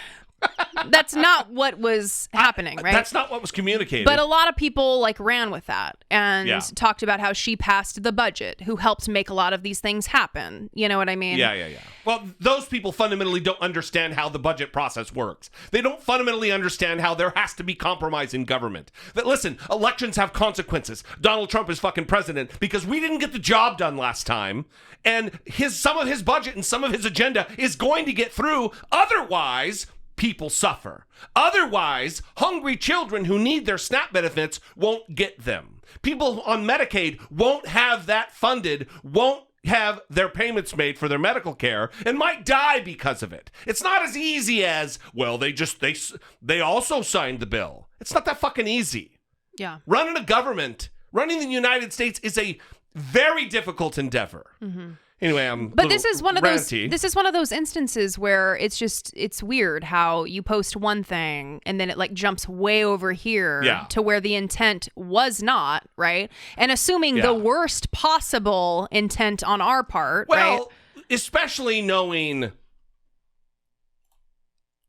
That's not what was happening, right? That's not what was communicated. But a lot of people like ran with that and Yeah. talked about how she passed the budget, who helped make a lot of these things happen. You know what I mean? Yeah. Well, those people fundamentally don't understand how the budget process works. They don't fundamentally understand how there has to be compromise in government. That, listen, elections have consequences. Donald Trump is fucking president because we didn't get the job done last time. And some of his budget and some of his agenda is going to get through. Otherwise, people suffer. Otherwise, hungry children who need their SNAP benefits won't get them. People on Medicaid won't have that funded, won't have their payments made for their medical care, and might die because of it. It's not as easy as, well, they also signed the bill. It's not that fucking easy. Yeah. Running a government, running the United States is a very difficult endeavor. Mm-hmm. Anyway, But this is one of ranty. those instances where it's weird how you post one thing and then it like jumps way over here to where the intent was not, right? And assuming the worst possible intent on our part, right? Especially knowing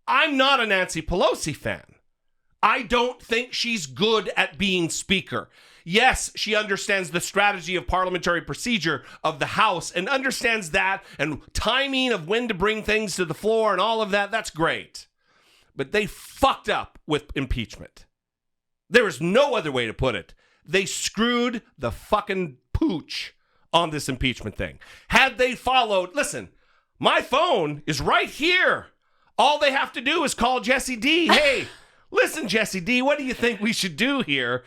I'm not a Nancy Pelosi fan. I don't think she's good at being speaker. Yes, she understands the strategy of parliamentary procedure of the House and understands that and timing of when to bring things to the floor and all of that. That's great. But they fucked up with impeachment. There is no other way to put it. They screwed the fucking pooch on this impeachment thing. Had they followed, listen, my phone is right here. All they have to do is call Jesse D. Hey, listen, Jesse D., what do you think we should do here?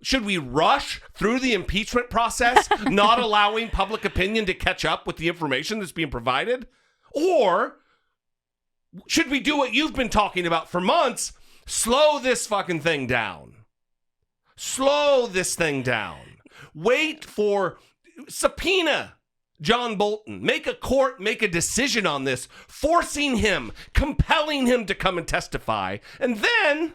Should we rush through the impeachment process, not allowing public opinion to catch up with the information that's being provided? Or should we do what you've been talking about for months? Slow this fucking thing down. Slow this thing down. Wait for subpoena John Bolton. Make a court make a decision on this, forcing him, compelling him to come and testify. And then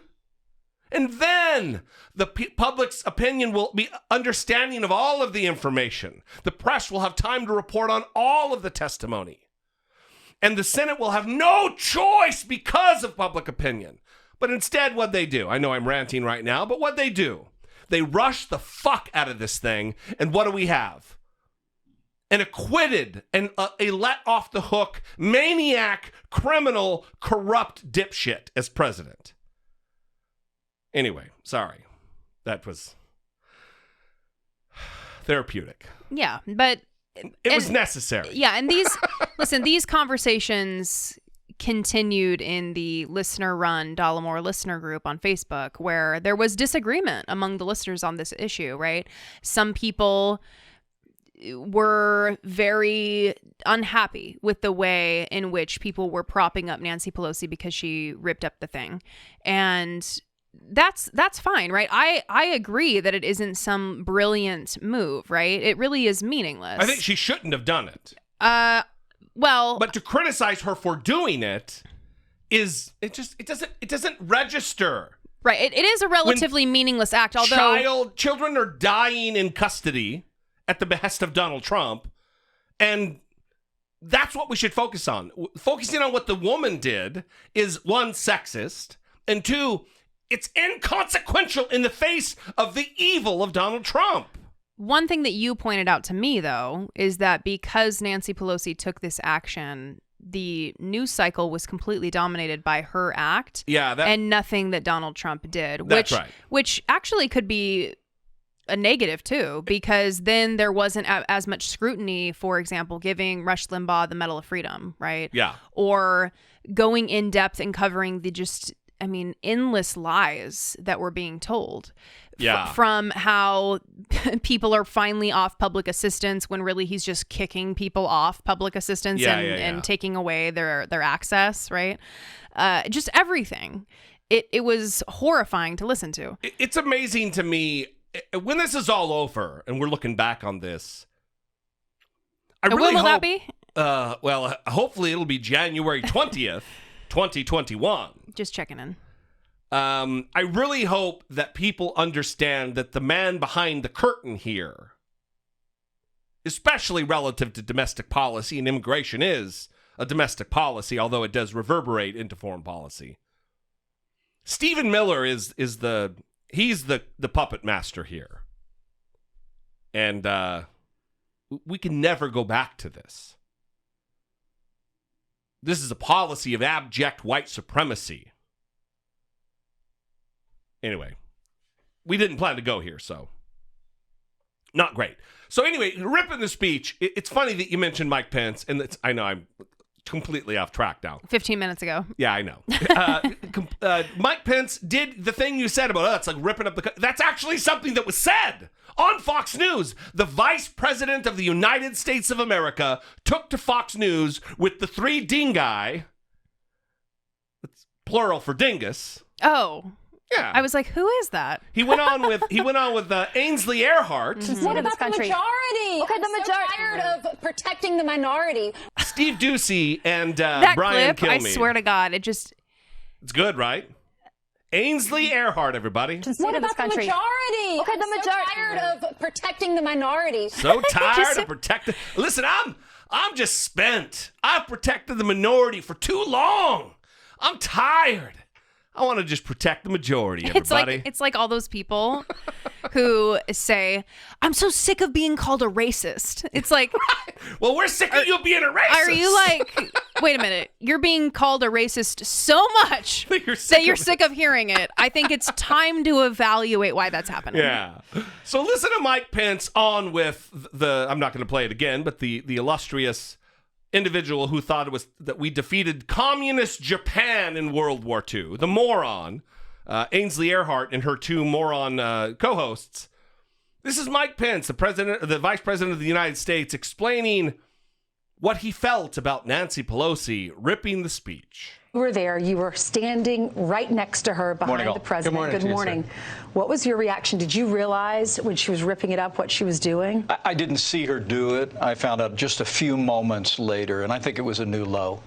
the public's opinion will be understanding of all of the information. The press will have time to report on all of the testimony. And the Senate will have no choice because of public opinion. But instead, what'd they do? I know I'm ranting right now, but what'd they do? They rushed the fuck out of this thing. And what do we have? An acquitted and a let off the hook maniac, criminal, corrupt dipshit as president. Anyway, sorry. That was therapeutic. Yeah, but it was necessary. Yeah, and these conversations continued in the listener-run Dollemore listener group on Facebook, where there was disagreement among the listeners on this issue, right? Some people were very unhappy with the way in which people were propping up Nancy Pelosi because she ripped up the thing. And that's fine, right? I agree that it isn't some brilliant move, right? It really is meaningless. I think she shouldn't have done it. Well, but to criticize her for doing it doesn't register. Right. It is a relatively meaningless act, although children are dying in custody at the behest of Donald Trump, and that's what we should focus on. Focusing on what the woman did is, one, sexist, and two, it's inconsequential in the face of the evil of Donald Trump. One thing that you pointed out to me, though, is that because Nancy Pelosi took this action, the news cycle was completely dominated by her act and nothing that Donald Trump did. That's right. Which actually could be a negative, too, because then there wasn't as much scrutiny, for example, giving Rush Limbaugh the Medal of Freedom, right? Yeah. Or going in depth and covering the endless lies that were being told. From how people are finally off public assistance when really he's just kicking people off public assistance and taking away their access, right? Just everything. It was horrifying to listen to. It's amazing to me when this is all over and we're looking back on this. When will that be? Well, hopefully it'll be January 20th, 2021. Just checking in. I really hope that people understand that the man behind the curtain here, especially relative to domestic policy and immigration, is a domestic policy, although it does reverberate into foreign policy. Stephen Miller is the puppet master here. And we can never go back to this. This is a policy of abject white supremacy. Anyway, we didn't plan to go here, so not great. So anyway, ripping the speech, it's funny that you mentioned Mike Pence, and I know I'm completely off track now. 15 minutes ago. Yeah, I know. Mike Pence did the thing you said about, it's like ripping up the... That's actually something that was said on Fox News. The Vice President of the United States of America took to Fox News with the three dingai. It's plural for dingus. Oh. Yeah. I was like, who is that? He went on with Ainsley Earhart. Mm-hmm. What about the majority? Okay, the majority. I'm tired of protecting the minority. Steve Ducey and that Brian clip, Kilmeade. I swear to God, it's good, right? Ainsley Earhart, everybody. What about the majority? Okay, the majority. I'm tired of protecting the minority. So tired of protecting. Listen, I'm just spent. I've protected the minority for too long. I'm tired. I want to just protect the majority, everybody. It's like all those people who say, I'm so sick of being called a racist. It's like... Well, we're sick of you being a racist. Are you like, wait a minute, you're being called a racist so much that you're sick of hearing it. I think it's time to evaluate why that's happening. Yeah. So listen to Mike Pence on with I'm not going to play it again, but the illustrious individual who thought it was that we defeated communist Japan in World War II, the moron, Ainsley Earhart and her two moron co-hosts. This is Mike Pence, the Vice President of the United States, explaining what he felt about Nancy Pelosi ripping the speech. You were there. You were standing right next to her behind the president. Good morning. What was your reaction? Did you realize when she was ripping it up what she was doing? I didn't see her do it. I found out just a few moments later, and I think it was a new low.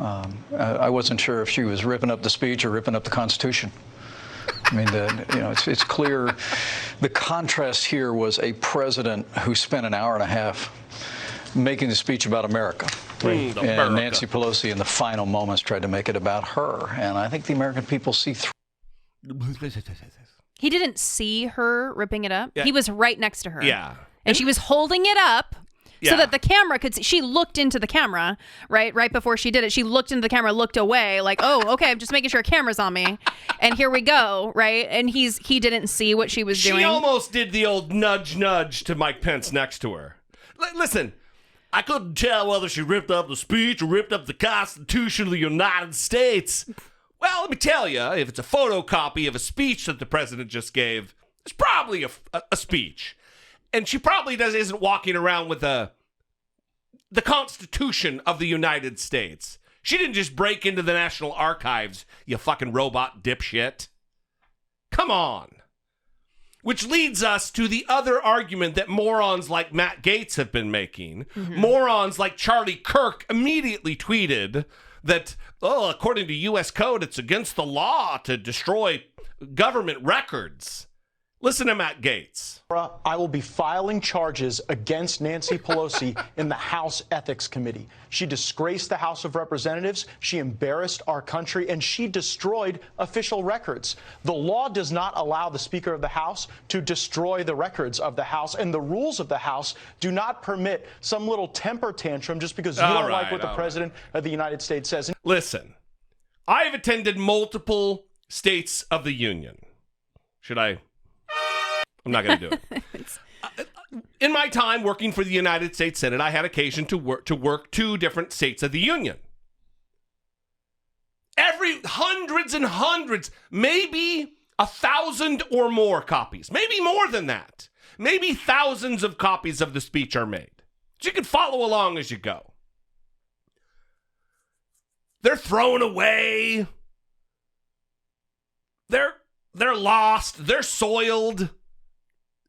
I wasn't sure if she was ripping up the speech or ripping up the Constitution. I mean, it's clear the contrast here was a president who spent an hour and a half making the speech about America. And Nancy Pelosi in the final moments tried to make it about her. And I think the American people see through. He didn't see her ripping it up. Yeah. He was right next to her. Yeah. And she was holding it up so that the camera could see. She looked into the camera, right before she did it. She looked into the camera, looked away, like, oh, okay, I'm just making sure a camera's on me. And here we go, right? And he didn't see what she was doing. She almost did the old nudge to Mike Pence next to her. Listen. I couldn't tell whether she ripped up the speech or ripped up the Constitution of the United States. Well, let me tell you, if it's a photocopy of a speech that the president just gave, it's probably a speech. And she probably isn't walking around with the Constitution of the United States. She didn't just break into the National Archives, you fucking robot dipshit. Come on. Which leads us to the other argument that morons like Matt Gaetz have been making. Mm-hmm. Morons like Charlie Kirk immediately tweeted that, according to U.S. code, it's against the law to destroy government records. Listen to Matt Gaetz. I will be filing charges against Nancy Pelosi in the House Ethics Committee. She disgraced the House of Representatives, she embarrassed our country, and she destroyed official records. The law does not allow the Speaker of the House to destroy the records of the House, and the rules of the House do not permit some little temper tantrum just because you don't like what the President of the United States says. Listen, I have attended multiple states of the Union. Should I? I'm not going to do it. In my time working for the United States Senate, I had occasion to work two different states of the Union. Hundreds and hundreds, maybe 1,000 or more copies, maybe more than that. Maybe thousands of copies of the speech are made. So you can follow along as you go. They're thrown away. They're lost. They're soiled.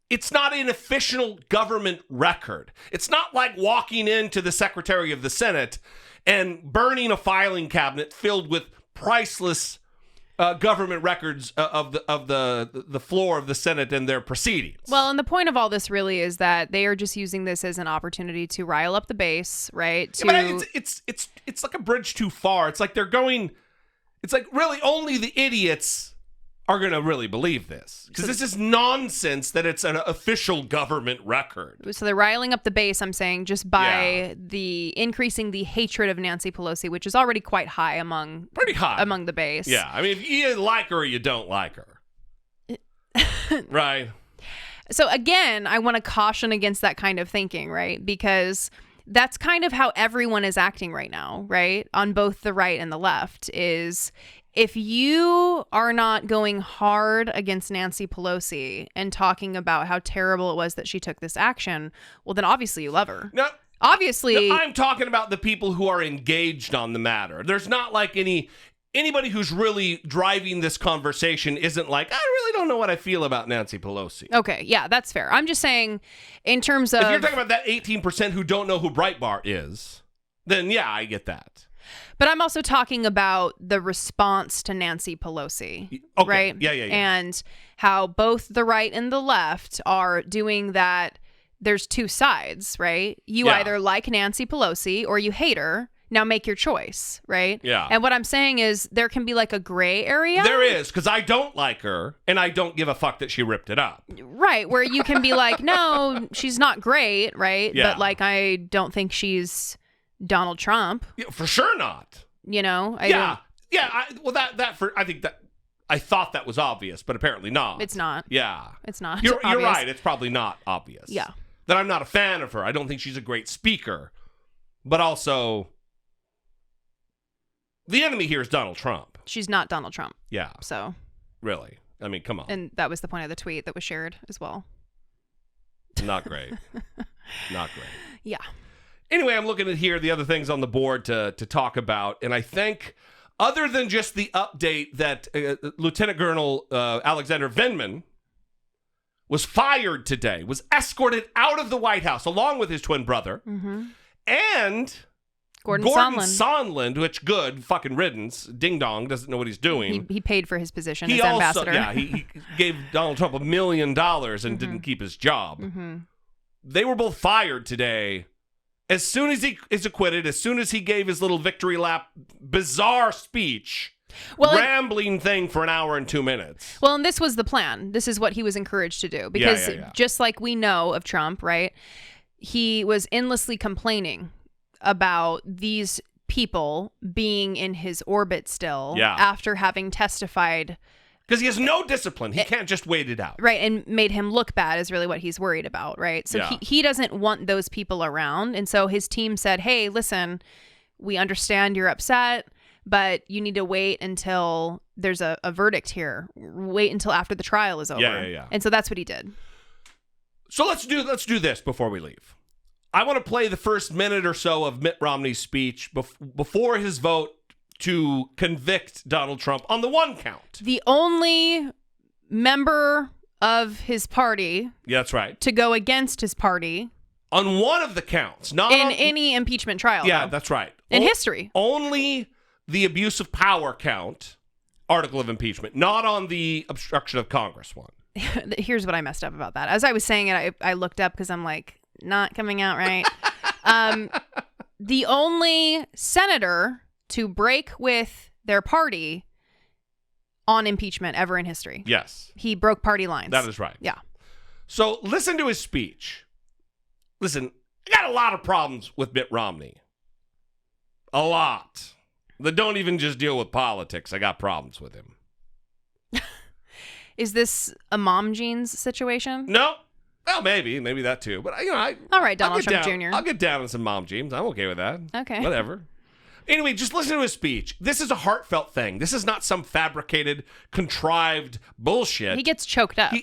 It's not an official government record. It's not like walking into the Secretary of the Senate and burning a filing cabinet filled with priceless government records of the floor of the Senate and their proceedings. Well, and the point of all this really is that they are just using this as an opportunity to rile up the base, right? But it's like a bridge too far. It's like they're going. It's like really only the idiots are going to really believe this, because this is nonsense that it's an official government record. So they're riling up the base, I'm saying, just by the increasing the hatred of Nancy Pelosi, which is already quite high among the base. Yeah, I mean, if you like her or you don't like her, right? So again, I want to caution against that kind of thinking, right? Because that's kind of how everyone is acting right now, right? On both the right and the left is, if you are not going hard against Nancy Pelosi and talking about how terrible it was that she took this action, well, then obviously you love her. No, obviously. No, I'm talking about the people who are engaged on the matter. There's not like anybody who's really driving this conversation isn't like, I really don't know what I feel about Nancy Pelosi. Okay, yeah, that's fair. I'm just saying, in terms of... If you're talking about that 18% who don't know who Breitbart is, then yeah, I get that. But I'm also talking about the response to Nancy Pelosi, okay. right? Yeah. And how both the right and the left are doing that. There's two sides, right? You either like Nancy Pelosi or you hate her. Now make your choice, right? Yeah. And what I'm saying is there can be like a gray area. There is, because I don't like her, and I don't give a fuck that she ripped it up. Right, where you can be like, no, she's not great, right? Yeah. But like, I don't think she's Donald Trump. Yeah, for sure not. You know? I think that I thought that was obvious, but apparently not. It's not. Yeah. It's not. You're right. It's probably not obvious. Yeah. That I'm not a fan of her. I don't think she's a great speaker. But also, the enemy here is Donald Trump. She's not Donald Trump. Yeah. So. Really? I mean, come on. And that was the point of the tweet that was shared as well. Not great. Not great. Yeah. Anyway, I'm looking at here the other things on the board to talk about, and I think other than just the update that Lieutenant Colonel Alexander Vindman was fired today, was escorted out of the White House along with his twin brother, and Gordon Sondland, which good fucking riddance, ding dong, doesn't know what he's doing. He paid for his position as ambassador. Yeah, he gave Donald Trump $1 million and didn't keep his job. They were both fired today. As soon as he is acquitted, as soon as he gave his little victory lap, bizarre speech, rambling thing for an hour and 2 minutes. Well, and this was the plan. This is what he was encouraged to do. Because just like we know of Trump, right, he was endlessly complaining about these people being in his orbit still after having testified. Because he has no discipline. He can't just wait it out. Right, and made him look bad is really what he's worried about, right? So he doesn't want those people around. And so his team said, hey, listen, we understand you're upset, but you need to wait until there's a verdict here. Wait until after the trial is over. Yeah. And so that's what he did. So let's do this before we leave. I want to play the first minute or so of Mitt Romney's speech before his vote to convict Donald Trump on the one count. The only member of his party that's right. to go against his party. On one of the counts. Not in any impeachment trial. Yeah, though. That's right. In history. Only the abuse of power count, article of impeachment, not on the obstruction of Congress one. Here's what I messed up about that. As I was saying it, I looked up because I'm like, not coming out right. The only senator to break with their party on impeachment ever in history. Yes. He broke party lines. That is right. Yeah. So listen to his speech. Listen, I got a lot of problems with Mitt Romney. A lot. That don't even just deal with politics. I got problems with him. Is this a mom jeans situation? No. Well, maybe that too. But all right, Donald Trump Jr. I'll get down on some mom jeans. I'm okay with that. Okay. Whatever. Anyway, just listen to his speech. This is a heartfelt thing. This is not some fabricated, contrived bullshit. He gets choked up.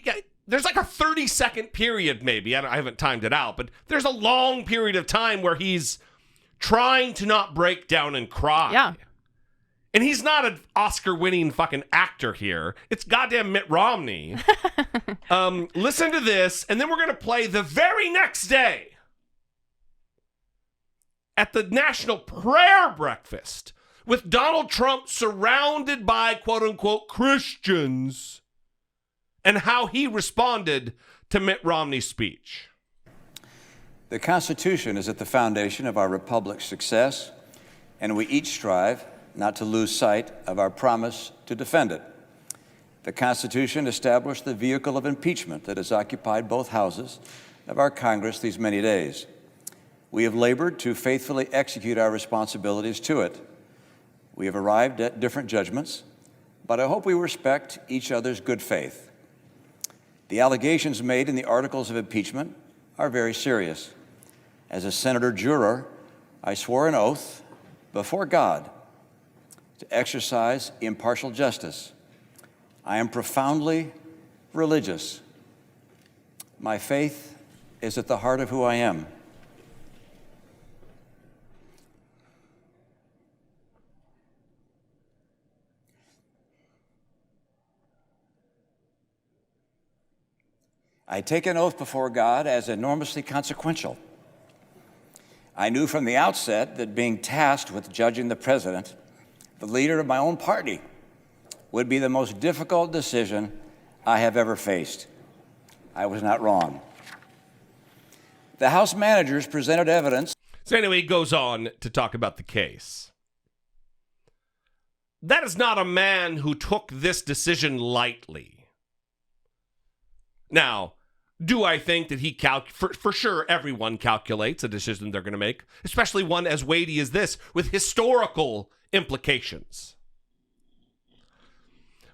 There's like a 30-second period, maybe. I haven't timed it out, but there's a long period of time where he's trying to not break down and cry. Yeah. And he's not an Oscar-winning fucking actor here. It's goddamn Mitt Romney. Listen to this, and then we're going to play the very next day at the National Prayer Breakfast with Donald Trump surrounded by quote-unquote Christians and how he responded to Mitt Romney's speech. The Constitution is at the foundation of our republic's success, and we each strive not to lose sight of our promise to defend it. The Constitution established the vehicle of impeachment that has occupied both houses of our Congress these many days. We have labored to faithfully execute our responsibilities to it. We have arrived at different judgments, but I hope we respect each other's good faith. The allegations made in the articles of impeachment are very serious. As a senator juror, I swore an oath before God to exercise impartial justice. I am profoundly religious. My faith is at the heart of who I am. I take an oath before God as enormously consequential. I knew from the outset that being tasked with judging the president, the leader of my own party, would be the most difficult decision I have ever faced. I was not wrong. The House managers presented evidence. So anyway, he goes on to talk about the case. That is not a man who took this decision lightly. Now, do I think that he for sure everyone calculates a decision they're going to make, especially one as weighty as this with historical implications.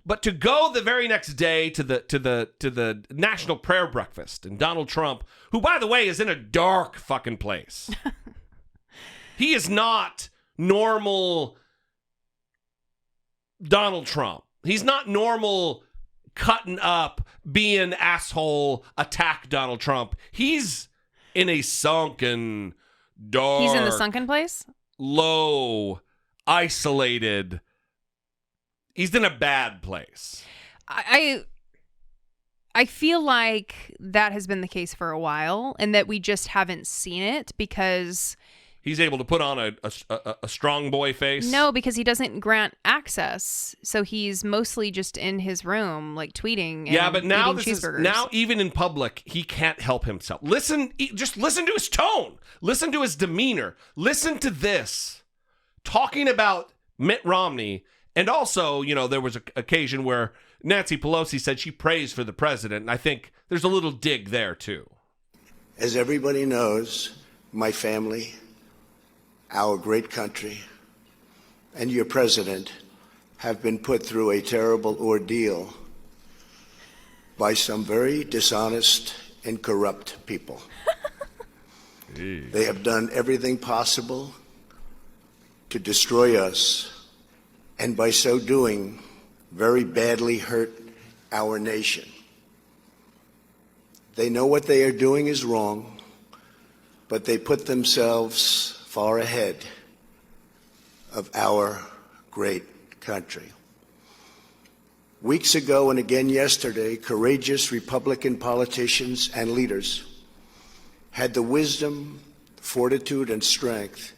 But to go the very next day to the National Prayer Breakfast and Donald Trump, who by the way is in a dark fucking place. He is not normal Donald Trump. He's not normal cutting up, being asshole, attack Donald Trump. He's in a sunken, dark. He's in the sunken place? Low, isolated. He's in a bad place. I feel like that has been the case for a while and that we just haven't seen it because he's able to put on a strong boy face. No, because he doesn't grant access. So he's mostly just in his room, like tweeting. And but now cheeseburgers. Even in public, he can't help himself. Just listen to his tone. Listen to his demeanor. Listen to this. Talking about Mitt Romney. And also, there was an occasion where Nancy Pelosi said she prays for the president. And I think there's a little dig there, too. As everybody knows, my family, our great country, and your president have been put through a terrible ordeal by some very dishonest and corrupt people. They have done everything possible to destroy us, and by so doing, very badly hurt our nation. They know what they are doing is wrong, but they put themselves far ahead of our great country. Weeks ago and again yesterday, courageous Republican politicians and leaders had the wisdom, fortitude, and strength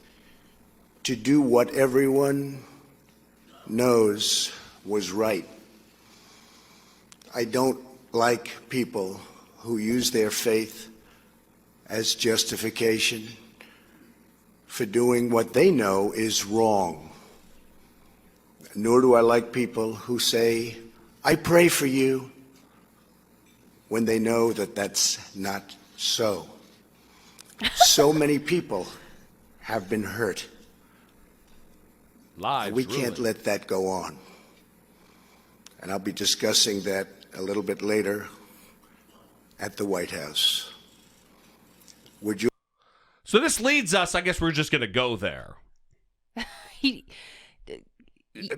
to do what everyone knows was right. I don't like people who use their faith as justification for doing what they know is wrong. Nor do I like people who say, I pray for you, when they know that that's not so. So many people have been hurt. We can't let that go on. And I'll be discussing that a little bit later at the White House. Would you? So this leads us, I guess we're just going to go there.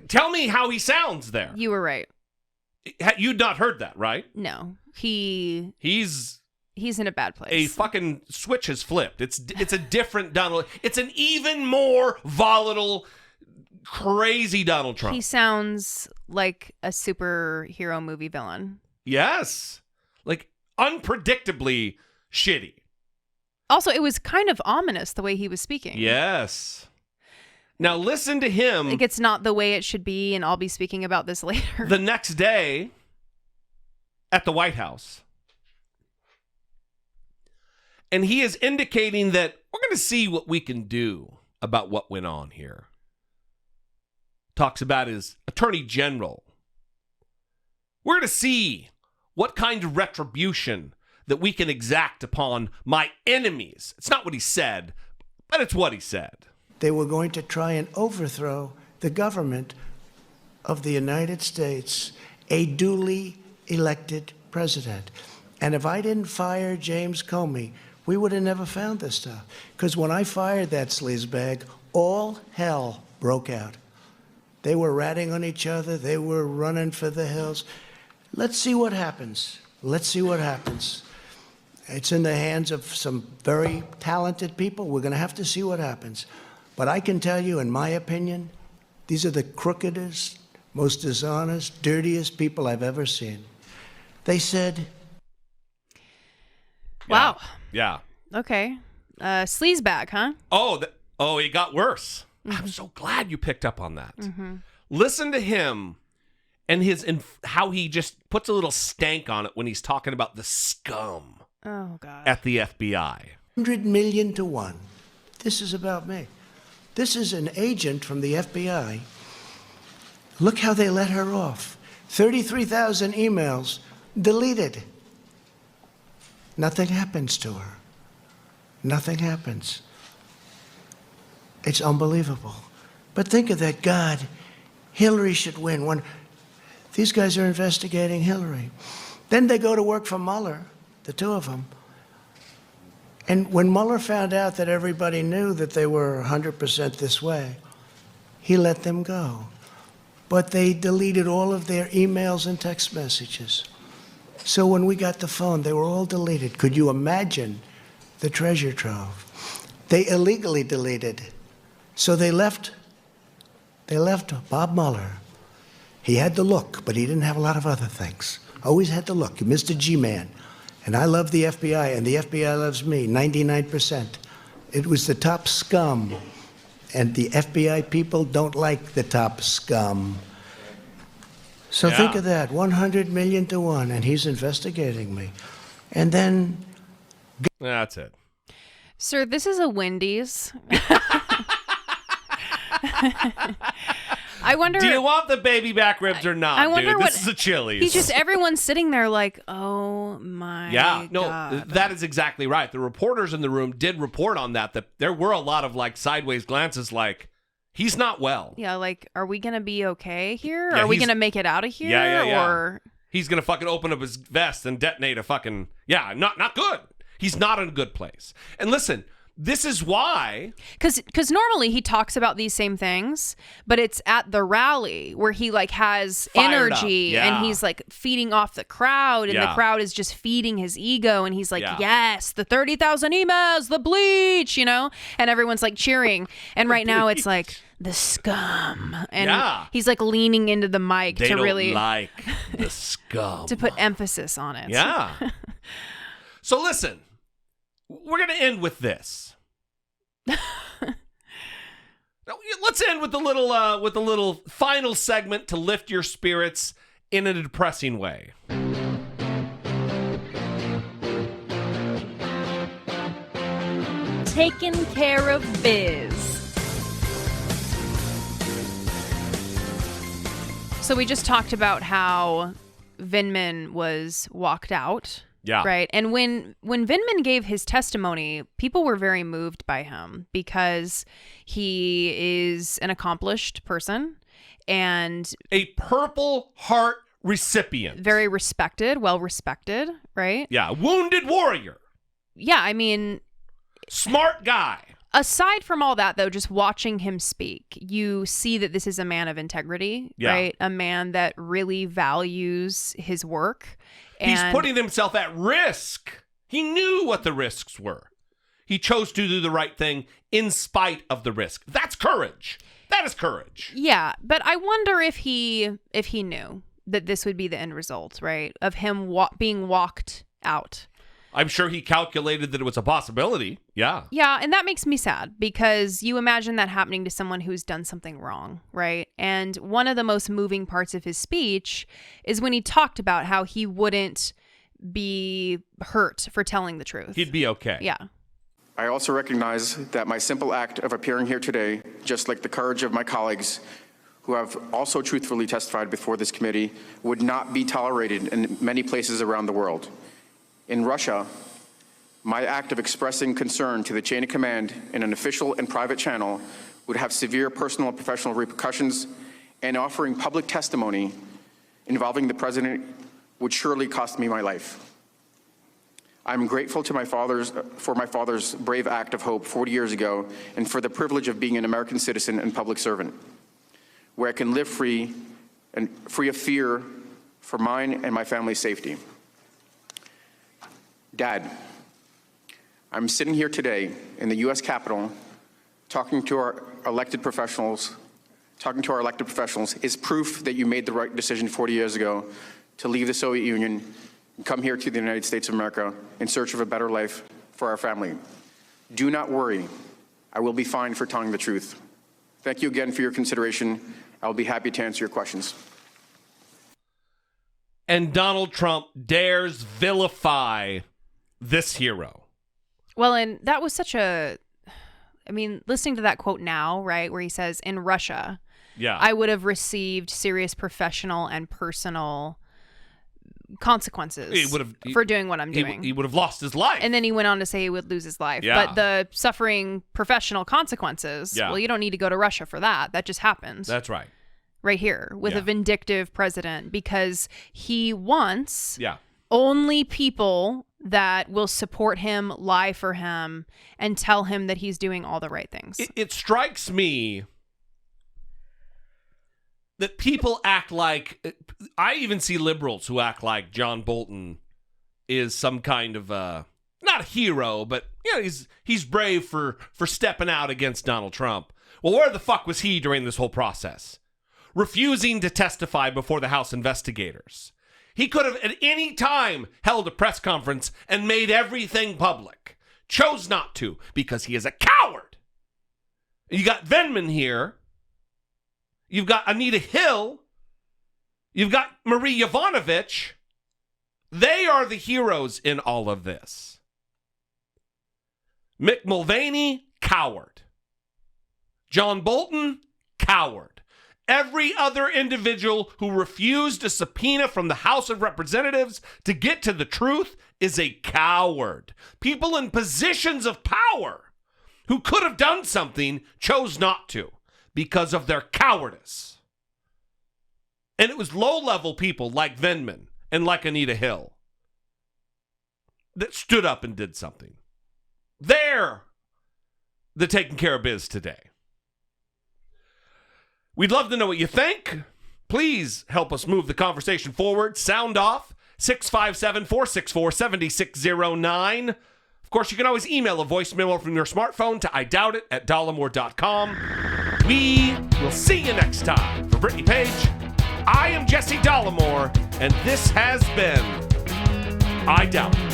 Tell me how he sounds there. You were right. You'd not heard that, right? No. He's in a bad place. A fucking switch has flipped. It's a different Donald. It's an even more volatile, crazy Donald Trump. He sounds like a superhero movie villain. Yes. Like unpredictably shitty. Also, it was kind of ominous the way he was speaking. Yes. Now listen to him. Like it's not the way it should be, and I'll be speaking about this later. The next day at the White House. And he is indicating that we're going to see what we can do about what went on here. Talks about his attorney general. We're going to see what kind of retribution that we can exact upon my enemies. It's not what he said, but it's what he said. They were going to try and overthrow the government of the United States, a duly elected president. And if I didn't fire James Comey, we would have never found this stuff. Because when I fired that sleazebag, all hell broke out. They were ratting on each other. They were running for the hills. Let's see what happens. Let's see what happens. It's in the hands of some very talented people. We're going to have to see what happens. But I can tell you, in my opinion, these are the crookedest, most dishonest, dirtiest people I've ever seen. They said... Wow. Yeah. Okay. Sleazebag, huh? Oh, it got worse. Mm-hmm. I'm so glad you picked up on that. Mm-hmm. Listen to him and how he just puts a little stank on it when he's talking about the scum at the FBI. 100 million to 1. This is about me. This is an agent from the FBI. Look how they let her off. 33,000 emails deleted. Nothing happens to her. Nothing happens. It's unbelievable. But think of that. God, Hillary should win. These guys are investigating Hillary. Then they go to work for Mueller, the two of them. And when Mueller found out that everybody knew that they were 100% this way, he let them go. But they deleted all of their emails and text messages. So when we got the phone, they were all deleted. Could you imagine the treasure trove? They illegally deleted. So they left Bob Mueller. He had the look, but he didn't have a lot of other things. Always had the look, Mr. G-Man. And I love the FBI, and the FBI loves me, 99%. It was the top scum, and the FBI people don't like the top scum. So think of that, 100 million to 1, and he's investigating me. And then... That's it. Sir, this is a Wendy's. I wonder... Do you want the baby back ribs or not, I wonder dude? This is a Chili's. He's just, everyone's sitting there like, oh my God. That is exactly right. The reporters in the room did report on that there were a lot of like sideways glances like, he's not well. Yeah, like, are we going to be okay here? Are we going to make it out of here? Yeah. Or... He's going to fucking open up his vest and detonate a fucking... Yeah, not good. He's not in a good place. And listen... This is why. Because normally he talks about these same things, but it's at the rally where he like has energy and he's like feeding off the crowd and the crowd is just feeding his ego. And he's like, yes, the 30,000 emails, the bleach, and everyone's like cheering. And right now it's like the scum. And he's like leaning into the mic to really like the scum. To put emphasis on it. Yeah. So listen, we're going to end with this. Let's end with a little final segment to lift your spirits in a depressing way. Takin Care of Biz. So we just talked about how Vindman was walked out. Yeah. Right. And when Vindman gave his testimony, people were very moved by him because he is an accomplished person and a Purple Heart recipient. Very respected, well respected, right? Yeah. Wounded warrior. Yeah. I mean, smart guy. Aside from all that, though, just watching him speak, you see that this is a man of integrity, right? A man that really values his work. He's putting himself at risk. He knew what the risks were. He chose to do the right thing in spite of the risk. That's courage. That is courage. Yeah, but I wonder if he knew that this would be the end result, right? Of him being walked out. I'm sure he calculated that it was a possibility. Yeah. Yeah, and that makes me sad because you imagine that happening to someone who's done something wrong, right? And one of the most moving parts of his speech is when he talked about how he wouldn't be hurt for telling the truth. He'd be okay. Yeah. I also recognize that my simple act of appearing here today, just like the courage of my colleagues who have also truthfully testified before this committee, would not be tolerated in many places around the world. In Russia, my act of expressing concern to the chain of command in an official and private channel would have severe personal and professional repercussions, and offering public testimony involving the president would surely cost me my life. I'm grateful to for my father's brave act of hope 40 years ago, and for the privilege of being an American citizen and public servant, where I can live free of fear for mine and my family's safety. Dad, I'm sitting here today in the U.S. Capitol talking to our elected professionals is proof that you made the right decision 40 years ago to leave the Soviet Union and come here to the United States of America in search of a better life for our family. Do not worry. I will be fine for telling the truth. Thank you again for your consideration. I'll be happy to answer your questions. And Donald Trump dares vilify this hero. Well, and that was such a, I mean, listening to that quote now, right, where he says, in Russia, I would have received serious professional and personal consequences for doing what I'm doing. He would have lost his life. And then he went on to say he would lose his life. Yeah. But the suffering professional consequences, well, you don't need to go to Russia for that. That just happened. That's right. Right here with a vindictive president, because he wants only people that will support him, lie for him, and tell him that he's doing all the right things. It strikes me that people act like, I even see liberals who act like John Bolton is some kind of not a hero, but he's brave for stepping out against Donald Trump. Well, where the fuck was he during this whole process? Refusing to testify before the House investigators. He could have at any time held a press conference and made everything public. Chose not to because he is a coward. You got Vindman here. You've got Anita Hill. You've got Marie Yovanovitch. They are the heroes in all of this. Mick Mulvaney, coward. John Bolton, coward. Every other individual who refused a subpoena from the House of Representatives to get to the truth is a coward. People in positions of power who could have done something chose not to because of their cowardice. And it was low-level people like Vindman and like Anita Hill that stood up and did something. They're the Takin Care of Biz today. We'd love to know what you think. Please help us move the conversation forward. Sound off, 657-464-7609. Of course, you can always email a voicemail from your smartphone to idoubtit@dollemore.com. We will see you next time. For Brittany Page, I am Jesse Dollemore, and this has been I Doubt It.